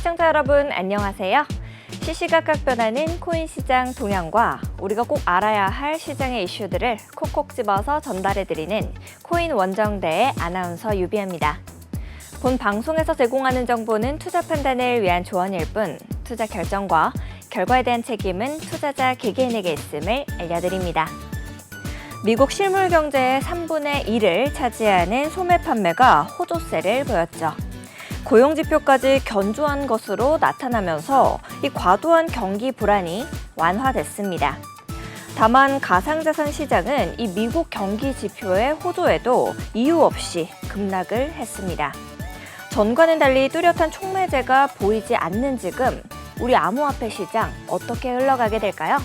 시청자 여러분 안녕하세요. 시시각각 변하는 코인 시장 동향과 우리가 꼭 알아야 할 시장의 이슈들을 콕콕 집어서 전달해드리는 코인 원정대의 아나운서 유비입니다. 본 방송에서 제공하는 정보는 투자 판단을 위한 조언일 뿐 투자 결정과 결과에 대한 책임은 투자자 개개인에게 있음을 알려드립니다. 미국 실물 경제의 3분의 1을 차지하는 소매 판매가 호조세를 보였죠. 고용 지표까지 견조한 것으로 나타나면서 이 과도한 경기 불안이 완화됐습니다. 다만 가상자산 시장은 이 미국 경기 지표의 호조에도 이유 없이 급락을 했습니다. 전과는 달리 뚜렷한 촉매제가 보이지 않는 지금 우리 암호화폐 시장 어떻게 흘러가게 될까요?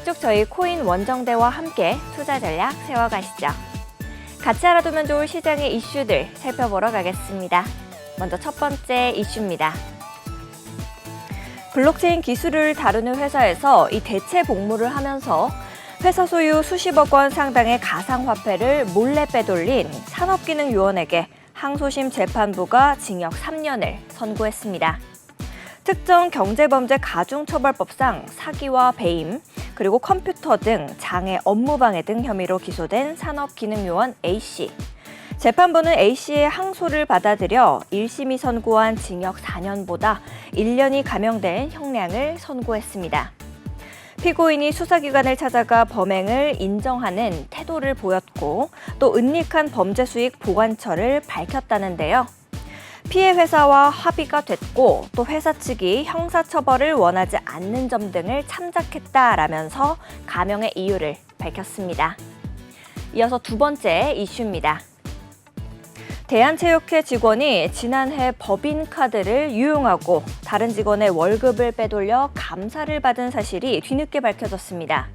쭉 저희 코인 원정대와 함께 투자 전략 세워가시죠. 같이 알아두면 좋을 시장의 이슈들 살펴보러 가겠습니다. 먼저 첫 번째 이슈입니다. 블록체인 기술을 다루는 회사에서 이 대체 복무를 하면서 회사 소유 수십억 원 상당의 가상화폐를 몰래 빼돌린 산업기능위원회에게 항소심 재판부가 징역 3년을 선고했습니다. 특정 경제범죄 가중처벌법상 사기와 배임, 그리고 컴퓨터 등 장애 업무방해 등 혐의로 기소된 산업기능요원 A씨. 재판부는 A씨의 항소를 받아들여 1심이 선고한 징역 4년보다 1년이 감형된 형량을 선고했습니다. 피고인이 수사기관을 찾아가 범행을 인정하는 태도를 보였고 또 은닉한 범죄 수익 보관처를 밝혔다는데요. 피해 회사와 합의가 됐고 또 회사 측이 형사처벌을 원하지 않는 점 등을 참작했다라면서 감형의 이유를 밝혔습니다. 이어서 두 번째 이슈입니다. 대한체육회 직원이 지난해 법인카드를 유용하고 다른 직원의 월급을 빼돌려 감사를 받은 사실이 뒤늦게 밝혀졌습니다.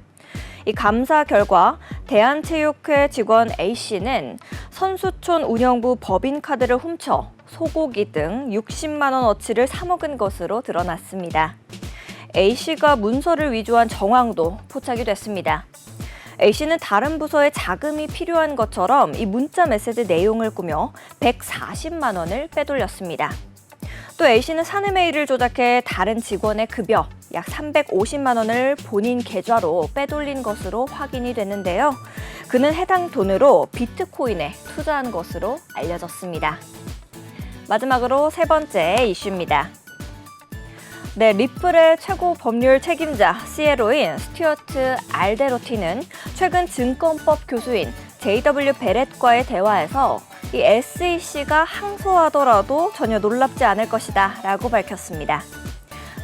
이 감사 결과 대한체육회 직원 A씨는 선수촌 운영부 법인카드를 훔쳐 소고기 등 60만 원어치를 사먹은 것으로 드러났습니다. A씨가 문서를 위조한 정황도 포착이 됐습니다. A씨는 다른 부서에 자금이 필요한 것처럼 이 문자 메시지 내용을 꾸며 140만 원을 빼돌렸습니다. 또 A씨는 사내 메일을 조작해 다른 직원의 급여 약 350만 원을 본인 계좌로 빼돌린 것으로 확인이 됐는데요. 그는 해당 돈으로 비트코인에 투자한 것으로 알려졌습니다. 마지막으로 세 번째 이슈입니다. 리플의 최고 법률 책임자 CLO인 스튜어트 알데로티는 최근 증권법 교수인 JW 베렛과의 대화에서 이 SEC가 항소하더라도 전혀 놀랍지 않을 것이다 라고 밝혔습니다.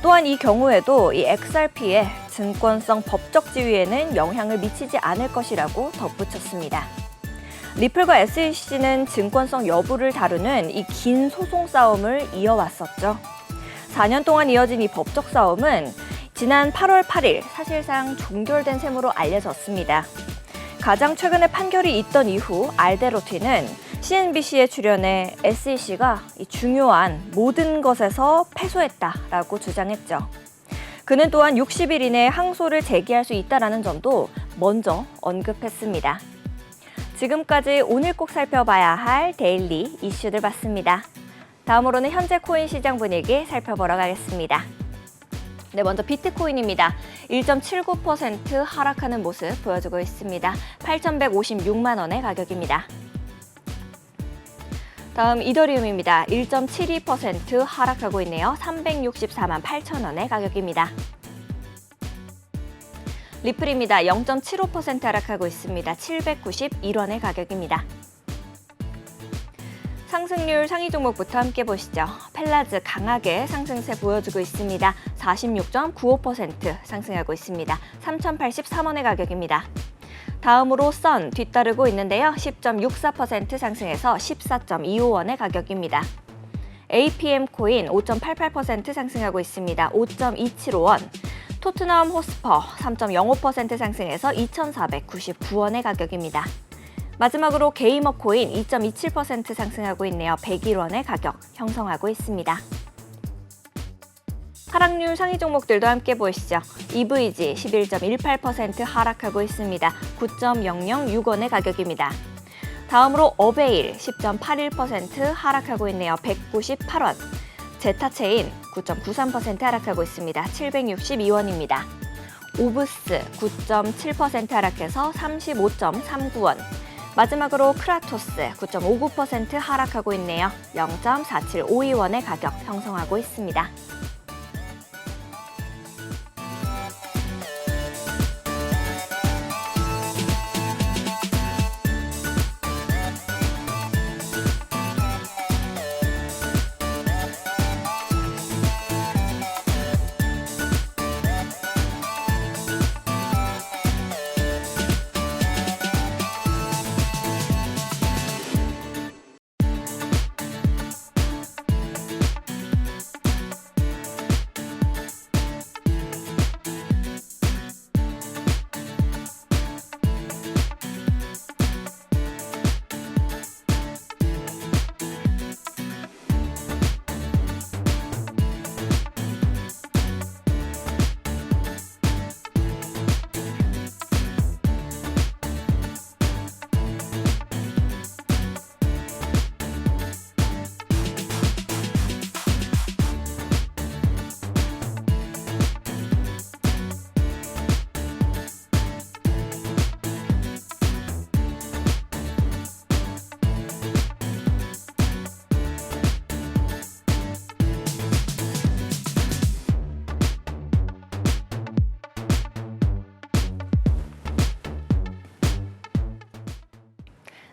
또한 이 경우에도 이 XRP의 증권성 법적 지위에는 영향을 미치지 않을 것이라고 덧붙였습니다. 리플과 SEC는 증권성 여부를 다루는 이 긴 소송 싸움을 이어왔었죠. 4년 동안 이어진 이 법적 싸움은 지난 8월 8일 사실상 종결된 셈으로 알려졌습니다. 가장 최근에 판결이 있던 이후 알데로티는 CNBC에 출연해 SEC가 이 중요한 모든 것에서 패소했다라고 주장했죠. 그는 또한 60일 이내에 항소를 제기할 수 있다는 점도 먼저 언급했습니다. 지금까지 오늘 꼭 살펴봐야 할 데일리 이슈들 봤습니다. 다음으로는 현재 코인 시장 분위기 살펴보러 가겠습니다. 먼저 비트코인입니다. 1.79% 하락하는 모습 보여주고 있습니다. 8,156만 원의 가격입니다. 다음 이더리움입니다. 1.72% 하락하고 있네요. 364만 8천 원의 가격입니다. 리플입니다. 0.75% 하락하고 있습니다. 791원의 가격입니다. 상승률 상위 종목부터 함께 보시죠. 펠라즈 강하게 상승세 보여주고 있습니다. 46.95% 상승하고 있습니다. 3,083원의 가격입니다. 다음으로 선 뒤따르고 있는데요. 10.64% 상승해서 14.25원의 가격입니다. APM 코인 5.88% 상승하고 있습니다. 5.275원. 토트넘 호스퍼 3.05% 상승해서 2,499원의 가격입니다. 마지막으로 게이머 코인 2.27% 상승하고 있네요. 101원의 가격 형성하고 있습니다. 하락률 상위 종목들도 함께 보시죠. EVG 11.18% 하락하고 있습니다. 9.006원의 가격입니다. 다음으로 어베일 10.81% 하락하고 있네요. 198원. 제타체인 9.93% 하락하고 있습니다. 762원입니다. 오브스 9.7% 하락해서 35.39원. 마지막으로 크라토스 9.59% 하락하고 있네요. 0.4752원의 가격 형성하고 있습니다.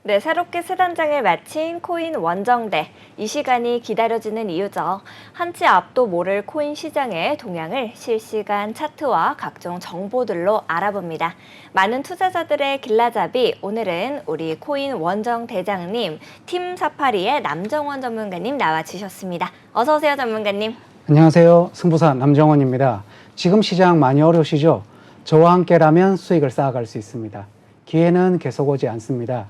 네, 새롭게 세 단장을 마친 코인 원정대. 이 시간이 기다려지는 이유죠. 한치 앞도 모를 코인 시장의 동향을 실시간 차트와 각종 정보들로 알아봅니다. 많은 투자자들의 길라잡이, 오늘은 우리 코인 원정대장님, 팀 사파리의 남정원 전문가님 나와주셨습니다. 어서 오세요, 전문가님. 안녕하세요. 승부사 남정원입니다. 지금 시장 많이 어려우시죠? 저와 함께라면 수익을 쌓아갈 수 있습니다. 기회는 계속 오지 않습니다.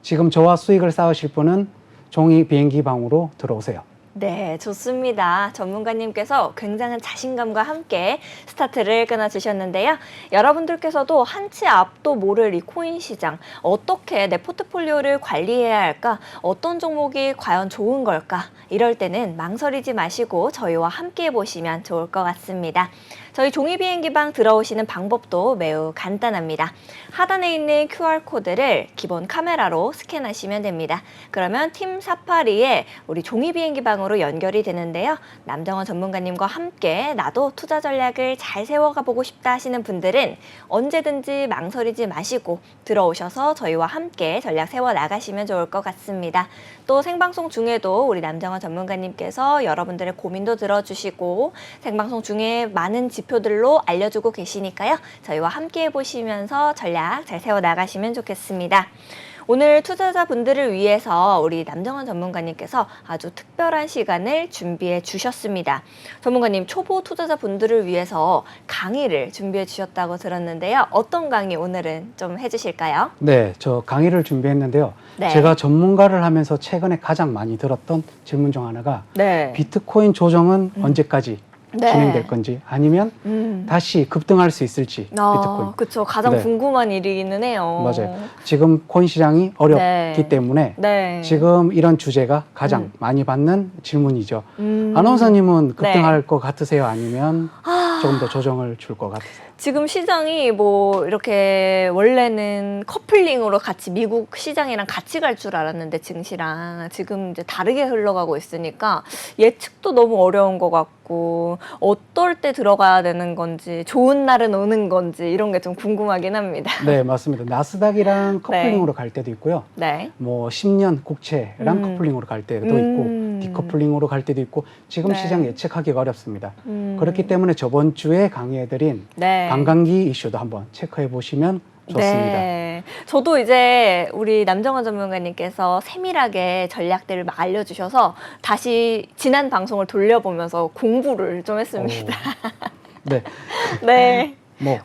지금 저와 수익을 쌓으실 분은 종이 비행기 방으로 들어오세요. 네, 좋습니다. 전문가님께서 굉장한 자신감과 함께 스타트를 끊어주셨는데요. 여러분들께서도 한치 앞도 모를 이 코인 시장, 어떻게 내 포트폴리오를 관리해야 할까? 어떤 종목이 과연 좋은 걸까? 이럴 때는 망설이지 마시고 저희와 함께 해보시면 좋을 것 같습니다. 저희 종이비행기방 들어오시는 방법도 매우 간단합니다. 하단에 있는 QR코드를 기본 카메라로 스캔하시면 됩니다. 그러면 팀 사파리에 우리 종이비행기방으로 연결이 되는데요. 남정원 전문가님과 함께 나도 투자 전략을 잘 세워가 보고 싶다 하시는 분들은 언제든지 망설이지 마시고 들어오셔서 저희와 함께 전략 세워 나가시면 좋을 것 같습니다. 또 생방송 중에도 우리 남정원 전문가님께서 여러분들의 고민도 들어주시고 생방송 중에 많은 지표들로 알려주고 계시니까요. 저희와 함께 해보시면서 전략 잘 세워나가시면 좋겠습니다. 오늘 투자자분들을 위해서 우리 남정원 전문가님께서 아주 특별한 시간을 준비해 주셨습니다. 전문가님, 초보 투자자분들을 위해서 강의를 준비해 주셨다고 들었는데요. 어떤 강의 오늘은 좀 해주실까요? 네, 저 강의를 준비했는데요. 네. 제가 전문가를 하면서 최근에 가장 많이 들었던 질문 중 하나가 비트코인 조정은 언제까지 진행될 건지, 아니면 다시 급등할 수 있을지. 비트코인. 그렇죠. 가장 궁금한 일이기는 해요. 맞아요. 지금 코인 시장이 어렵기 때문에 지금 이런 주제가 가장 많이 받는 질문이죠. 아나운서님은 급등할 것 같으세요? 아니면 조금 더 조정을 줄 것 같으세요? 지금 시장이 뭐 이렇게 원래는 커플링으로 같이 미국 시장이랑 같이 갈 줄 알았는데 증시랑 지금 이제 다르게 흘러가고 있으니까 예측도 너무 어려운 것 같고 어떨 때 들어가야 되는 건지 좋은 날은 오는 건지 이런 게 좀 궁금하긴 합니다. 네, 맞습니다. 나스닥이랑 커플링으로 갈 때도 있고요. 네. 뭐 10년 국채랑 커플링으로 갈 때도 있고 디커플링으로 갈 때도 있고 지금 시장 예측하기가 어렵습니다. 그렇기 때문에 저번 주에 강의해드린 반감기 이슈도 한번 체크해 보시면 좋습니다. 네. 저도 이제 우리 남정원 전문가님께서 세밀하게 전략들을 막 알려주셔서 다시 지난 방송을 돌려보면서 공부를 좀 했습니다. 네. 네.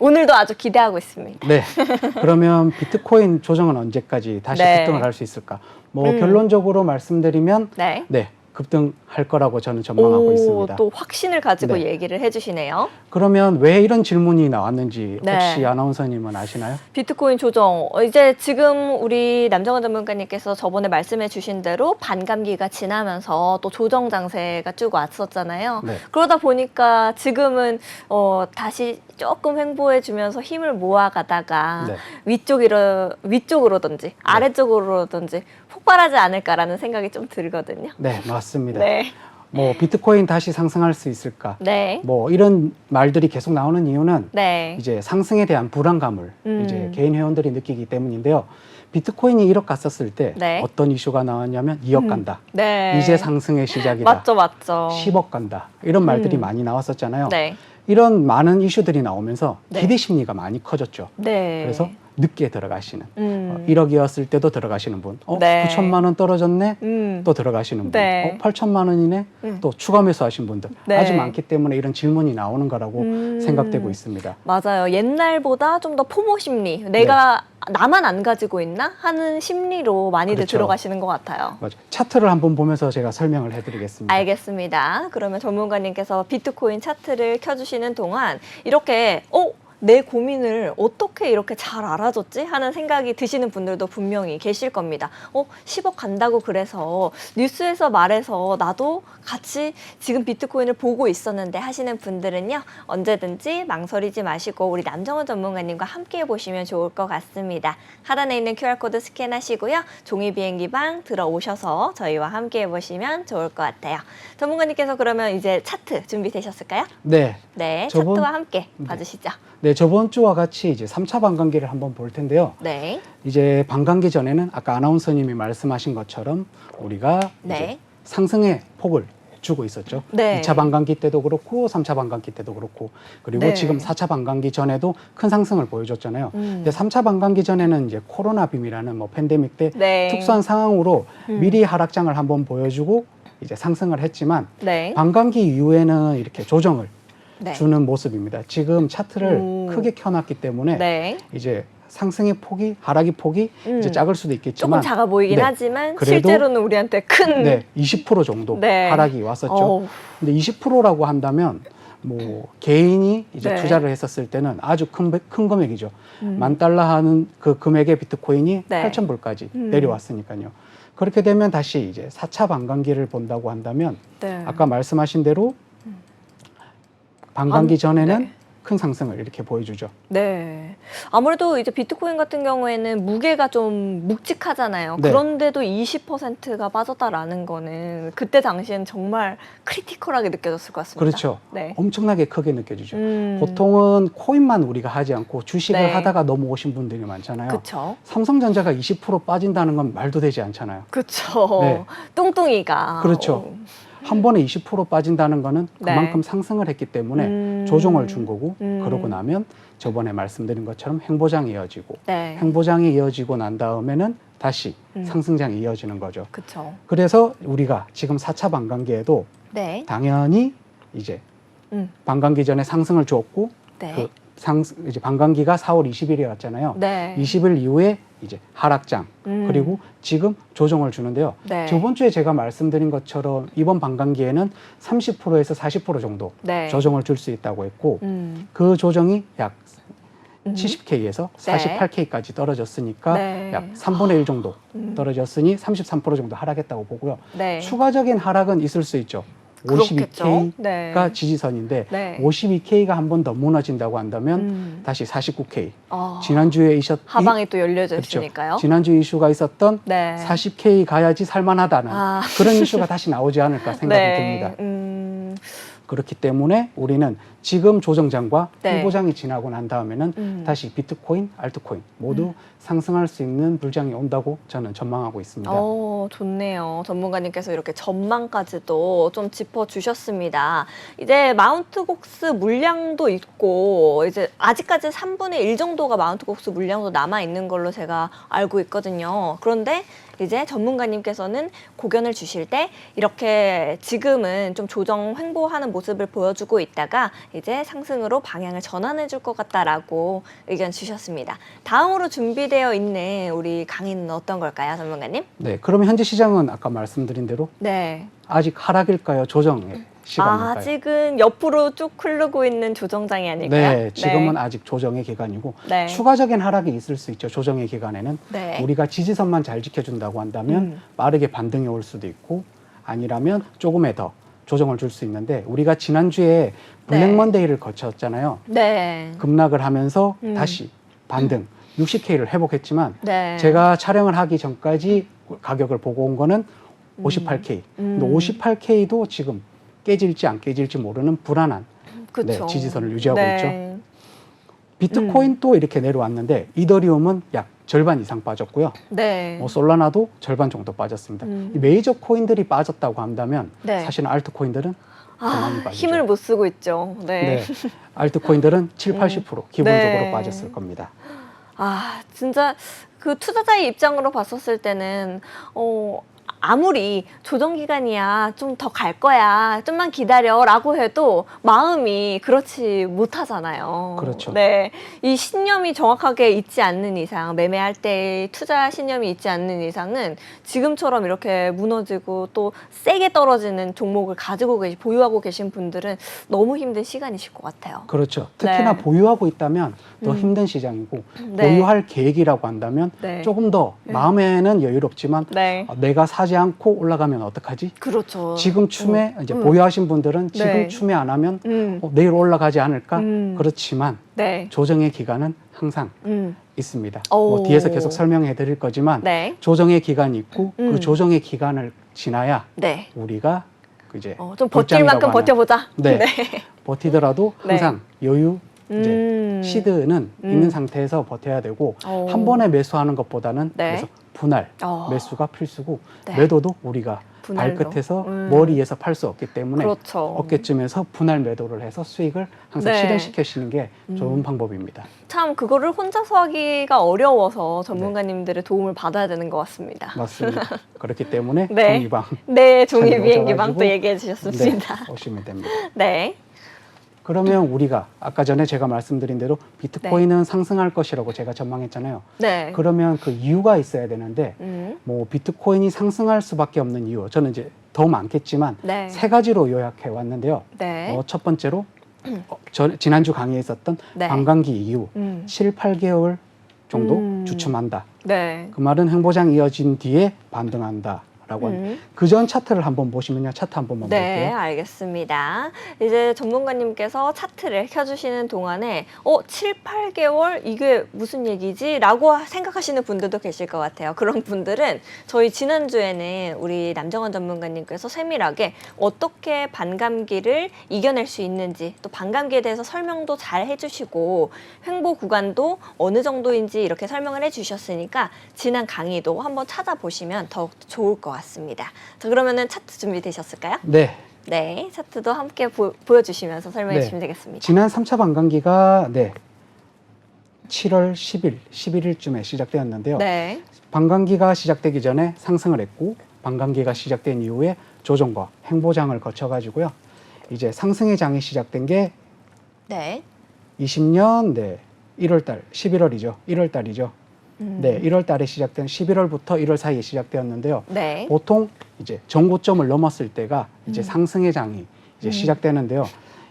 오늘도 아주 기대하고 있습니다. 네. 그러면 비트코인 조정은 언제까지 다시 급등을 할 수 있을까? 결론적으로 말씀드리면 급등할 거라고 저는 전망하고 있습니다. 또 확신을 가지고 네. 얘기를 해주시네요. 그러면 왜 이런 질문이 나왔는지 네. 혹시 아나운서님은 아시나요? 비트코인 조정. 이제 지금 우리 남정원 전문가님께서 저번에 말씀해 주신 대로 반감기가 지나면서 또 조정 장세가 쭉 왔었잖아요. 네. 그러다 보니까 지금은 다시 조금 횡보해 주면서 힘을 모아가다가 네. 위쪽으로든지 아래쪽으로든지 폭발하지 않을까라는 생각이 좀 들거든요. 네, 맞습니다. 네. 뭐 비트코인 다시 상승할 수 있을까? 네. 뭐 이런 말들이 계속 나오는 이유는 네. 이제 상승에 대한 불안감을 이제 개인 회원들이 느끼기 때문인데요. 비트코인이 1억 갔었을 때 네. 어떤 이슈가 나왔냐면 2억 간다. 네. 이제 상승의 시작이다. 맞죠. 10억 간다. 이런 말들이 많이 나왔었잖아요. 네. 이런 많은 이슈들이 나오면서 네. 기대 심리가 많이 커졌죠. 네. 그래서 늦게 들어가시는 1억이었을 때도 들어가시는 분, 네. 9천만 원 떨어졌네, 또 들어가시는 분, 네. 8천만 원이네, 또 추가 매수하신 분들 네. 아주 많기 때문에 이런 질문이 나오는 거라고 생각되고 있습니다. 맞아요. 옛날보다 좀 더 포모 심리, 내가 나만 안 가지고 있나 하는 심리로 많이들 그렇죠. 들어가시는 것 같아요. 맞아요. 차트를 한번 보면서 제가 설명을 해드리겠습니다. 알겠습니다. 그러면 전문가님께서 비트코인 차트를 켜주시는 동안 이렇게 내 고민을 어떻게 이렇게 잘 알아줬지? 하는 생각이 드시는 분들도 분명히 계실 겁니다. 10억 간다고 그래서 뉴스에서 말해서 나도 같이 지금 비트코인을 보고 있었는데 하시는 분들은요. 언제든지 망설이지 마시고 우리 남정원 전문가님과 함께 보시면 좋을 것 같습니다. 하단에 있는 QR코드 스캔하시고요. 종이 비행기방 들어오셔서 저희와 함께 보시면 좋을 것 같아요. 전문가님께서 그러면 이제 차트 준비되셨을까요? 네. 네, 저번- 차트와 함께 봐주시죠. 네, 저번 주와 같이 이제 3차 반감기를 한번 볼 텐데요. 네. 이제 반감기 전에는 아까 아나운서님이 말씀하신 것처럼 우리가 네. 이제 상승의 폭을 주고 있었죠. 네. 2차 반감기 때도 그렇고 3차 반감기 때도 그렇고 그리고 네. 지금 4차 반감기 전에도 큰 상승을 보여줬잖아요. 음. 근데 3차 반감기 전에는 이제 코로나 빔이라는 뭐 팬데믹 때 네. 특수한 상황으로 미리 하락장을 한번 보여주고 이제 상승을 했지만 네. 반감기 이후에는 이렇게 조정을 네. 주는 모습입니다. 지금 차트를 크게 켜놨기 때문에 네. 이제 상승의 폭이 하락의 폭이 이제 작을 수도 있겠지만 조금 작아 보이긴 네. 하지만 그래도 실제로는 우리한테 큰 네, 20% 정도 네. 하락이 왔었죠. 어우. 근데 20%라고 한다면 뭐 개인이 이제 네. 투자를 했었을 때는 아주 큰 금액이죠. 10,000달러 하는 그 금액의 비트코인이 네. 8,000불까지 내려왔으니까요. 그렇게 되면 다시 이제 4차 반감기를 본다고 한다면 네. 아까 말씀하신 대로 반감기 전에는 네. 큰 상승을 이렇게 보여주죠. 네. 아무래도 이제 비트코인 같은 경우에는 무게가 좀 묵직하잖아요. 네. 그런데도 20%가 빠졌다라는 거는 그때 당시엔 정말 크리티컬하게 느껴졌을 것 같습니다. 그렇죠. 네. 엄청나게 크게 느껴지죠. 음. 보통은 코인만 우리가 하지 않고 주식을 네. 하다가 넘어오신 분들이 많잖아요. 그쵸. 삼성전자가 20% 빠진다는 건 말도 되지 않잖아요. 그쵸. 네. 뚱뚱이가. 그렇죠. 한 번에 20% 빠진다는 거는 네. 그만큼 상승을 했기 때문에 조정을 준 거고 음. 그러고 나면 저번에 말씀드린 것처럼 횡보장이 이어지고 네. 횡보장이 이어지고 난 다음에는 다시 상승장이 이어지는 거죠. 그쵸. 그래서 우리가 지금 4차 반감기에도 네. 당연히 이제 음. 반감기 전에 상승을 줬고 네. 그 이제 반감기가 4월 20일이었잖아요. 네. 20일 이후에 이제 하락장 그리고 지금 조정을 주는데요. 네. 저번 주에 제가 말씀드린 것처럼 이번 반감기에는 30%에서 40% 정도 네. 조정을 줄 수 있다고 했고 음. 그 조정이 약 70K에서 네. 48K까지 떨어졌으니까 네. 약 3분의 1 정도 떨어졌으니 33% 정도 하락했다고 보고요. 네. 추가적인 하락은 있을 수 있죠. 그렇겠죠. 52K가 네. 지지선인데 네. 52K가 한 번 더 무너진다고 한다면 다시 49K. 아, 지난주에 하방이 또 열려져 그렇죠. 있으니까요. 지난주 이슈가 있었던 네. 40K 가야지 살만하다는 아. 그런 이슈가 다시 나오지 않을까 생각이 듭니다. 그렇기 때문에 우리는 지금 조정장과 네. 횡보장이 지나고 난 다음에는 다시 비트코인, 알트코인 모두 상승할 수 있는 불장이 온다고 저는 전망하고 있습니다. 좋네요. 전문가님께서 이렇게 전망까지도 좀 짚어주셨습니다. 이제 마운트 곡스 물량도 있고, 이제 아직까지 3분의 1 정도가 마운트 곡스 물량도 남아있는 걸로 제가 알고 있거든요. 그런데 이제 전문가님께서는 고견을 주실 때 이렇게 지금은 좀 조정 횡보하는 모습을 보여주고 있다가 이제 상승으로 방향을 전환해 줄 것 같다라고 의견 주셨습니다. 다음으로 준비되어 있는 우리 강의는 어떤 걸까요, 전문가님? 네, 그러면 현재 시장은 아까 말씀드린 대로 네. 아직 하락일까요? 조정의 시간일까요? 아직은 옆으로 쭉 흐르고 있는 조정장이 아닐까요? 네, 지금은 아직 조정의 기간이고 네. 추가적인 하락이 있을 수 있죠. 조정의 기간에는 네. 우리가 지지선만 잘 지켜준다고 한다면 빠르게 반등이 올 수도 있고 아니라면 조금의 더 조정을 줄 수 있는데 우리가 지난주에 블랙 먼데이를 거쳤잖아요. 네. 급락을 하면서 다시 반등 60K를 회복했지만 네. 제가 촬영을 하기 전까지 가격을 보고 온 거는 58K. 근데 58K도 지금 깨질지 안 깨질지 모르는 불안한 그쵸. 지지선을 유지하고 네. 있죠. 비트코인도 이렇게 내려왔는데 이더리움은 약 절반 이상 빠졌고요. 네. 솔라나도 절반 정도 빠졌습니다. 이 메이저 코인들이 빠졌다고 한다면 네. 사실은 알트코인들은 더 많이 빠지죠. 힘을 못 쓰고 있죠. 네. 네. 알트코인들은 7, 80% 기본적으로 네. 빠졌을 겁니다. 진짜 그 투자자의 입장으로 봤었을 때는 아무리 조정 기간이야 좀 더 갈 거야 좀만 기다려라고 해도 마음이 그렇지 못하잖아요. 그렇죠. 네, 이 신념이 정확하게 있지 않는 이상 매매할 때 투자 신념이 있지 않는 이상은 지금처럼 이렇게 무너지고 또 세게 떨어지는 종목을 가지고 보유하고 계신 분들은 너무 힘든 시간이실 것 같아요. 그렇죠. 특히나 네. 보유하고 있다면 더 힘든 시장이고 네. 보유할 계획이라고 한다면 네. 조금 더 마음에는 여유롭지만 네. 내가 사지 않고 올라가면 어떡하지? 그렇죠. 지금 춤에 이제 보유하신 분들은 지금 네. 춤에 안 하면 내일 올라가지 않을까? 그렇지만 네. 조정의 기간은 항상 있습니다. 오. 뭐 뒤에서 계속 설명해 드릴 거지만 네. 조정의 기간이 있고 그 조정의 기간을 지나야 네. 우리가 이제 좀 버틸 만큼 불장이라고 하는, 버텨보자. 네. 버티더라도 네. 항상 여유 이제 시드는 있는 상태에서 버텨야 되고 오. 한 번에 매수하는 것보다는 네. 그래서 분할 어. 매수가 필수고 네. 매도도 우리가 분할로. 발끝에서 머리에서 팔 수 없기 때문에 그렇죠. 어깨쯤에서 분할 매도를 해서 수익을 항상 네. 실행시키시는 게 좋은 방법입니다. 참 그거를 혼자서 하기가 어려워서 전문가님들의 도움을 받아야 되는 것 같습니다. 맞습니다. 그렇기 때문에 네. 종이방 네, 종이 찾아오셔가지고 비행기방 또 얘기해 주셨습니다. 네, 오시면 됩니다. 네. 그러면 우리가 아까 전에 제가 말씀드린 대로 비트코인은 상승할 것이라고 제가 전망했잖아요. 네. 그러면 그 이유가 있어야 되는데 뭐 비트코인이 상승할 수밖에 없는 이유 저는 이제 더 많겠지만 네. 세 가지로 요약해 왔는데요. 네. 첫 번째로 지난주 강의에 있었던 네. 관광기 이후 7, 8개월 정도 음. 주춤한다. 네. 그 말은 행보장 이어진 뒤에 반등한다. 라고 그전 차트를 한번 보시면요. 차트 한 번만 네, 볼게요. 알겠습니다. 이제 전문가님께서 차트를 켜주시는 동안에 7, 8개월 이게 무슨 얘기지? 라고 생각하시는 분들도 계실 것 같아요. 그런 분들은 저희 지난주에는 우리 남정원 전문가님께서 세밀하게 어떻게 반감기를 이겨낼 수 있는지 또 반감기에 대해서 설명도 잘 해주시고 횡보 구간도 어느 정도인지 이렇게 설명을 해주셨으니까 지난 강의도 한번 찾아보시면 더욱 좋을 것 같습니다. 자, 그러면은 차트 준비되셨을까요? 네. 네, 차트도 함께 보여주시면서 설명해 네. 주시면 되겠습니다. 지난 3차 반감기가 7월 10일, 11일쯤에 시작되었는데요. 네. 반감기가 시작되기 전에 상승을 했고 반감기가 시작된 이후에 조정과 행보장을 거쳐가지고요. 이제 상승의 장이 시작된 게 네. 20년 1월달, 11월이죠. 1월달이죠. 네, 1월달에 시작된 11월부터 1월 사이에 시작되었는데요. 네. 보통 이제 전고점을 넘었을 때가 이제 상승의 장이 이제 시작되는데요.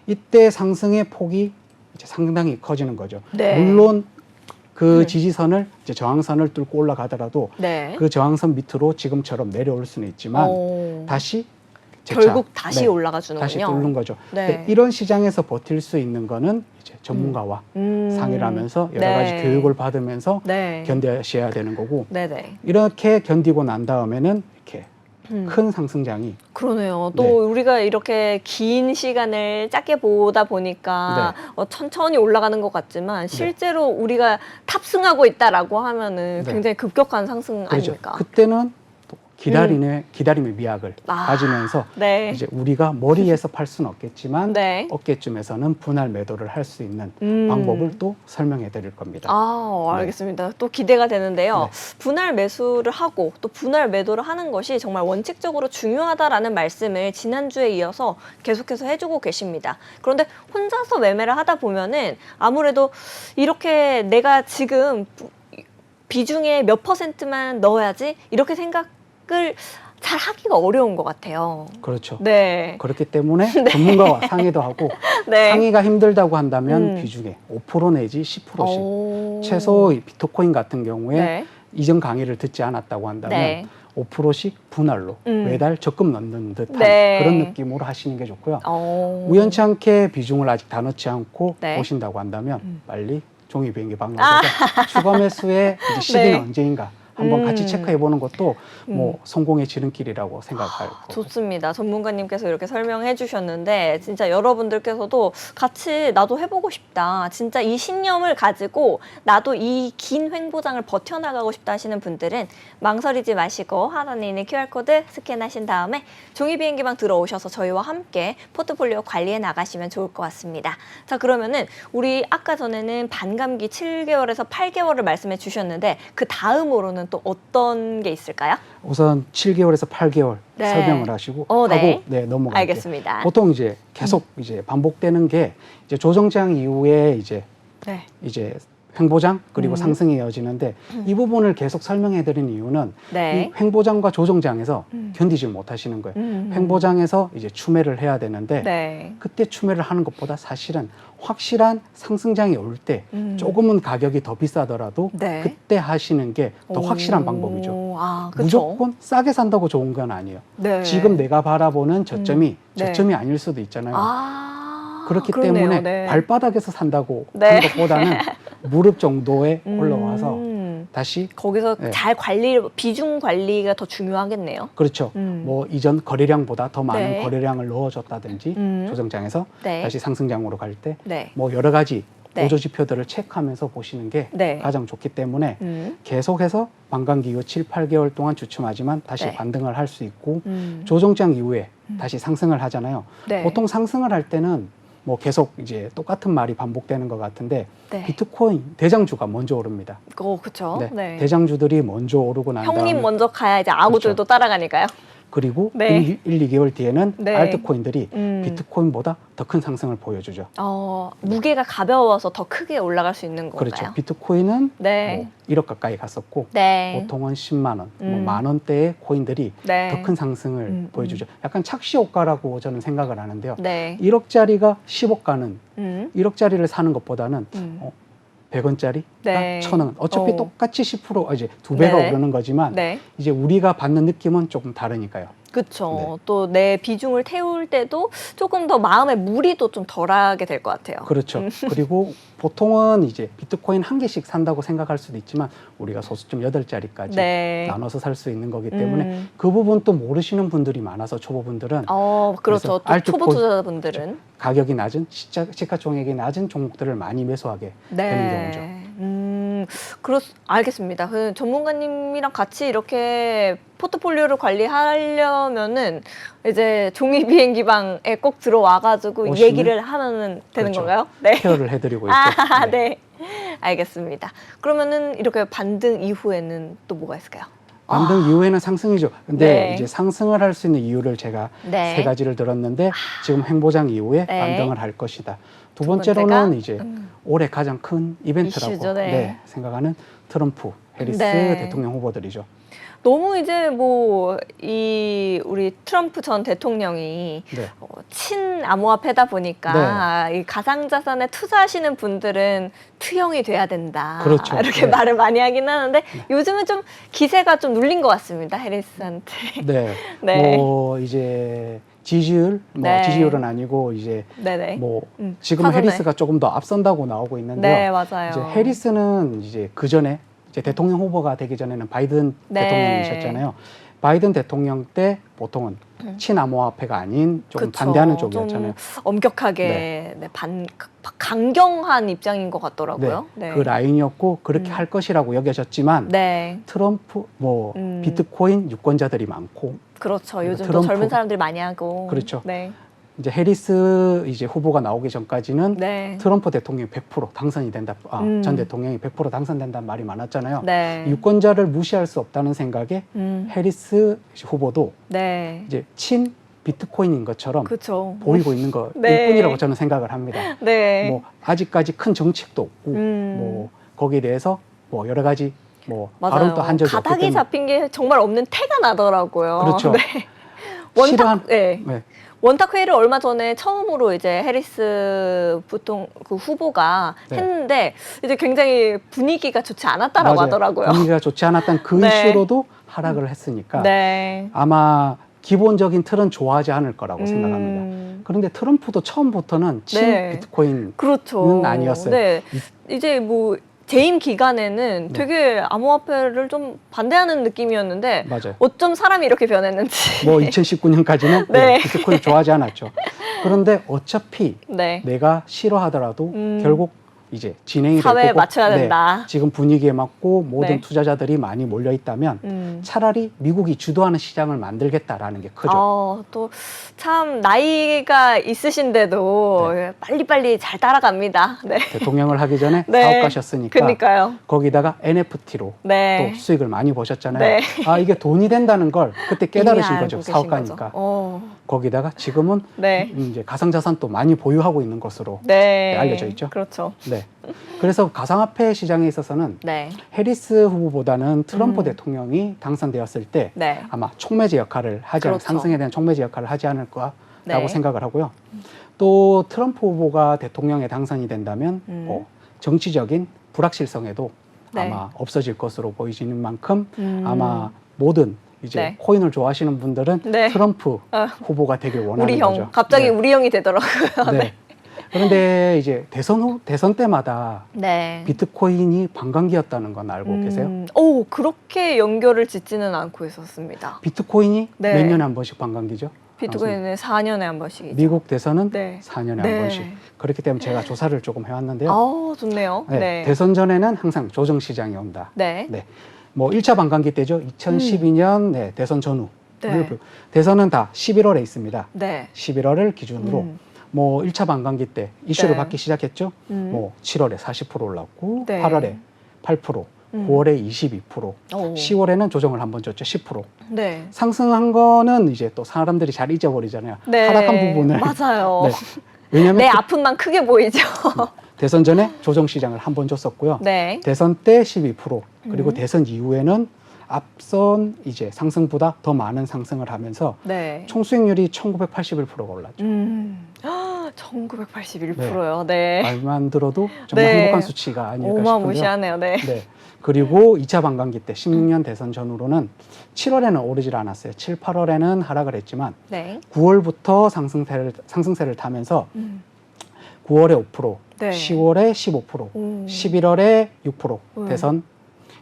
이때 상승의 폭이 이제 상당히 커지는 거죠. 네. 물론 그 지지선을 이제 저항선을 뚫고 올라가더라도 네. 그 저항선 밑으로 지금처럼 내려올 수는 있지만 다시 재차, 결국 다시 올라가 주는군요. 다시 뚫는 거죠. 네. 근데 이런 시장에서 버틸 수 있는 거는 이제 전문가와 상의를 하면서 여러 가지 네. 교육을 받으면서 네. 견뎌셔야 되는 거고 네네. 이렇게 견디고 난 다음에는 이렇게 큰 상승장이 그러네요. 또 네. 우리가 이렇게 긴 시간을 짧게 보다 보니까 천천히 올라가는 것 같지만 실제로 우리가 탑승하고 있다라고 하면은 네. 굉장히 급격한 상승 그렇죠. 아닙니까? 그때는 또 기다림의 미학을 가지면서 네. 이제 우리가 머리에서 팔 수는 없겠지만 네. 어깨쯤에서는 분할 매도를 할 수 있는 방법을 또 설명해 드릴 겁니다. 알겠습니다. 또 기대가 되는데요. 네. 분할 매수를 하고 또 분할 매도를 하는 것이 정말 원칙적으로 중요하다라는 말씀을 지난주에 이어서 계속해서 해주고 계십니다. 그런데 혼자서 매매를 하다 보면은 아무래도 이렇게 내가 지금 비중의 몇 %만 넣어야지 이렇게 생각을 잘 하기가 어려운 것 같아요. 그렇죠. 네. 그렇기 때문에 전문가와 상의도 하고 네. 상의가 힘들다고 한다면 비중에 5% 내지 10%씩 오. 최소 이 비트코인 같은 경우에 네. 이전 강의를 듣지 않았다고 한다면 네. 5%씩 분할로 매달 적금 넣는 듯한 네. 그런 느낌으로 하시는 게 좋고요. 오. 우연치 않게 비중을 아직 다 넣지 않고 네. 보신다고 한다면 빨리 종이 비행기 방문해서 추가 매수의 이제 시기는 네. 언제인가 한번 같이 체크해 보는 것도 뭐 음. 성공의 지름길이라고 생각할 거고. 좋습니다. 전문가님께서 이렇게 설명해 주셨는데 진짜 여러분들께서도 같이 나도 해보고 싶다. 진짜 이 신념을 가지고 나도 이 긴 횡보장을 버텨나가고 싶다 하시는 분들은 망설이지 마시고 하단에 있는 QR코드 스캔하신 다음에 종이비행기방 들어오셔서 저희와 함께 포트폴리오 관리해 나가시면 좋을 것 같습니다. 자, 그러면은 우리 아까 전에는 반감기 7개월에서 8개월을 말씀해 주셨는데 그 다음으로는 또 어떤 게 있을까요? 우선 7개월에서 8개월 네. 설명을 하시고 네. 하고 넘어갈게요. 알겠습니다. 보통 이제 계속 이제 반복되는 게 이제 조정장 이후에 이제 횡보장 그리고 상승이 이어지는데 이 부분을 계속 설명해 드리는 이유는 네. 이 횡보장과 조정장에서 견디지 못하시는 거예요. 횡보장에서 이제 추매를 해야 되는데 네. 그때 추매를 하는 것보다 사실은 확실한 상승장이 올 때 조금은 가격이 더 비싸더라도 네. 그때 하시는 게 더 확실한 방법이죠. 아, 그쵸? 무조건 싸게 산다고 좋은 건 아니에요. 네. 지금 내가 바라보는 저점이 네. 저점이 아닐 수도 있잖아요. 그렇기 그렇기 때문에 네. 발바닥에서 산다고 네. 하는 것보다는 무릎 정도에 올라와서 다시 거기서 네. 잘 비중 관리가 더 중요하겠네요. 그렇죠. 뭐 이전 거래량보다 더 많은 네. 거래량을 넣어줬다든지 조정장에서 네. 다시 상승장으로 갈 때 네. 뭐 여러 가지 네. 보조 지표들을 체크하면서 보시는 게 네. 가장 좋기 때문에 음. 계속해서 반감기 이후 7, 8개월 동안 주춤하지만 다시 네. 반등을 할 수 있고 조정장 이후에 다시 상승을 하잖아요. 네. 보통 상승을 할 때는 뭐 계속 이제 똑같은 말이 반복되는 것 같은데 네. 비트코인 대장주가 먼저 오릅니다. 그쵸. 네. 네. 대장주들이 먼저 오르고 난 형님 다음에 먼저 가야 이제 아구들도 그렇죠. 따라가니까요. 그리고 네. 1, 2개월 뒤에는 네. 알트코인들이 비트코인보다 더 큰 상승을 보여주죠. 무게가 가벼워서 더 크게 올라갈 수 있는 건가요? 그렇죠. 비트코인은 네. 뭐 1억 가까이 갔었고 네. 보통은 10만 원, 뭐 만 원대의 코인들이 네. 더 큰 상승을 보여주죠. 약간 착시 효과라고 저는 생각을 하는데요. 네. 1억짜리가 10억 가는 1억짜리를 사는 것보다는 100원짜리, 네. 1,000원. 어차피 똑같이 10% 이제 2배가 네네. 오르는 거지만 네. 이제 우리가 받는 느낌은 조금 다르니까요. 그쵸. 네. 또 내 비중을 태울 때도 조금 더 마음의 무리도 좀 덜하게 될 것 같아요. 그렇죠. 그리고 보통은 이제 비트코인 한 개씩 산다고 생각할 수도 있지만 우리가 소수점 8자리까지 네. 나눠서 살 수 있는 거기 때문에 그 부분 또 모르시는 분들이 많아서 초보분들은 그렇죠. 그래서 또 초보 알트코인- 투자자분들은. 가격이 낮은 시가총액이 낮은 종목들을 많이 매수하게 되는 경우죠. 알겠습니다. 그 전문가님이랑 같이 이렇게 포트폴리오를 관리하려면은 이제 종이 비행기방에 꼭 들어와가지고 오시면- 얘기를 하면 되는 그렇죠. 건가요? 네. 케어를 해드리고 있죠. 네. 알겠습니다. 그러면은 이렇게 반등 이후에는 또 뭐가 있을까요? 반등 이후에는 상승이죠. 근데 네. 이제 상승을 할 수 있는 이유를 제가 네. 3가지를 들었는데 지금 횡보장 이후에 네. 반등을 할 것이다. 두 번째가? 번째로는 이제 올해 가장 큰 이벤트라고 이슈죠, 네. 생각하는 트럼프, 해리스 네. 대통령 후보들이죠. 너무 이제 우리 트럼프 전 대통령이 네. 친암호화폐다 보니까 이 가상자산에 투자하시는 분들은 투영이 돼야 된다. 그렇죠. 이렇게 네. 말을 많이 하긴 하는데 요즘은 좀 기세가 좀 눌린 것 같습니다. 해리스한테. 네. 네. 뭐 이제 지지율, 네. 지지율은 아니고 이제 네네. 뭐 지금 화선에. 해리스가 조금 더 앞선다고 나오고 있는데요. 네, 맞아요. 이제 해리스는 이제 그 전에 이제 대통령 후보가 되기 전에는 바이든 네. 대통령이셨잖아요. 바이든 대통령 때 보통은 친암호화폐가 아닌 좀 그쵸. 반대하는 쪽이었잖아요. 좀 엄격하게 강경한 입장인 것 네. 같더라고요. 그 라인이었고 그렇게 할 것이라고 여겨졌지만 네. 트럼프 비트코인 유권자들이 많고 그렇죠. 그리고 요즘 또 트럼프. 젊은 사람들이 많이 하고. 그렇죠. 네. 이제 해리스 이제 후보가 나오기 전까지는 네. 트럼프 대통령이 100% 당선이 된다. 전 대통령이 100% 당선된다는 말이 많았잖아요. 네. 유권자를 무시할 수 없다는 생각에 해리스 후보도 네. 이제 친 비트코인인 것처럼 그렇죠. 보이고 있는 것일 네. 뿐이라고 저는 생각을 합니다. 네. 뭐 아직까지 큰 정책도 없고 뭐 거기에 대해서 뭐 여러 가지 뭐 맞아요. 바로 또 한적이 없기 가닥이 때문에 잡힌 게 정말 없는 태가 나더라고요. 그렇죠. 네. 싫어한 네. 네. 원탁 회의를 얼마 전에 처음으로 이제 해리스 부통 그 후보가 네. 했는데 이제 굉장히 분위기가 좋지 않았다라고 맞아요. 하더라고요. 분위기가 좋지 않았던 그 네. 이슈로도 하락을 했으니까 네. 아마 기본적인 틀은 좋아하지 않을 거라고 생각합니다. 그런데 트럼프도 처음부터는 친 네. 비트코인 그렇죠. 아니었어요. 네. 이제 뭐 재임 기간에는 네. 되게 암호화폐를 좀 반대하는 느낌이었는데 맞아요. 어쩜 사람이 이렇게 변했는지. 뭐 2019년까지는 네. 비트코인 좋아하지 않았죠. 그런데 어차피 네. 내가 싫어하더라도 결국 이제 진행이 사회에 될 거고 맞춰야 된다. 지금 분위기에 맞고 모든 네. 투자자들이 많이 몰려 있다면 차라리 미국이 주도하는 시장을 만들겠다라는 게 크죠. 또 참 나이가 있으신데도 빨리빨리 잘 따라갑니다. 네. 대통령을 하기 전에 네. 사업가셨으니까 그러니까요. 거기다가 NFT로 네. 또 수익을 많이 보셨잖아요. 네. 아 이게 돈이 된다는 걸 그때 깨달으신 이미 거죠. 알고 계신 사업가니까. 거죠. 거기다가 지금은 네. 이제 가상자산 또 많이 보유하고 있는 것으로 네. 알려져 있죠. 그렇죠. 네. 그래서 가상화폐 시장에 있어서는 네. 해리스 후보보다는 트럼프 대통령이 당선되었을 때 네. 아마 촉매제 역할을 하지 않을 그렇죠. 상승에 대한 촉매제 역할을 하지 않을까라고 네. 생각을 하고요. 또 트럼프 후보가 대통령에 당선이 된다면 정치적인 불확실성에도 네. 아마 없어질 것으로 보이지는 만큼 아마 음. 모든 이제 네. 코인을 좋아하시는 분들은 네. 트럼프 후보가 되길 원하는 우리 형. 거죠. 갑자기 네. 우리 형이 되더라고요. 네. 그런데 이제 대선 때마다 네. 비트코인이 관광기였다는 건 알고 계세요? 오, 그렇게 연결을 짓지는 않고 있었습니다. 비트코인이 네. 몇 년에 한 번씩 관광기죠? 비트코인은 4년에 한 번씩이죠. 미국 대선은 네. 4년에 네. 한 번씩. 그렇기 때문에 제가 조사를 조금 해왔는데요. 아, 좋네요. 네, 네. 대선 전에는 항상 조정 시장이 온다. 네. 네. 뭐 1차 반감기 때죠. 2012년 네, 대선 전후. 네. 대선은 다 11월에 있습니다. 네. 11월을 기준으로 뭐 1차 반감기 때 이슈를 네. 받기 시작했죠. 뭐 7월에 40% 올랐고 네. 8월에 8%, 9월에 22%, 오. 10월에는 조정을 한 번 줬죠. 10%. 네. 상승한 거는 이제 또 사람들이 잘 잊어버리잖아요. 네. 하락한 부분을. 맞아요. 네. 왜냐하면 내 아픔만 크게 보이죠. 대선 전에 조정 시장을 한 번 줬었고요. 네. 대선 때 12%, 그리고 대선 이후에는 앞선 이제 상승보다 더 많은 상승을 하면서 네. 총 수익률이 1981%가 올랐죠. 1981%요. 네. 말만 들어도 정말 네. 행복한 수치가 아닐까 싶은데요. 어마무시하네요. 네. 네. 그리고 2차 반감기 때 16년 대선 전후로는 7월에는 오르질 않았어요. 7, 8월에는 하락을 했지만 네. 9월부터 상승세를 타면서 9월에 5%, 네. 10월에 15%, 오. 11월에 6% 네. 대선,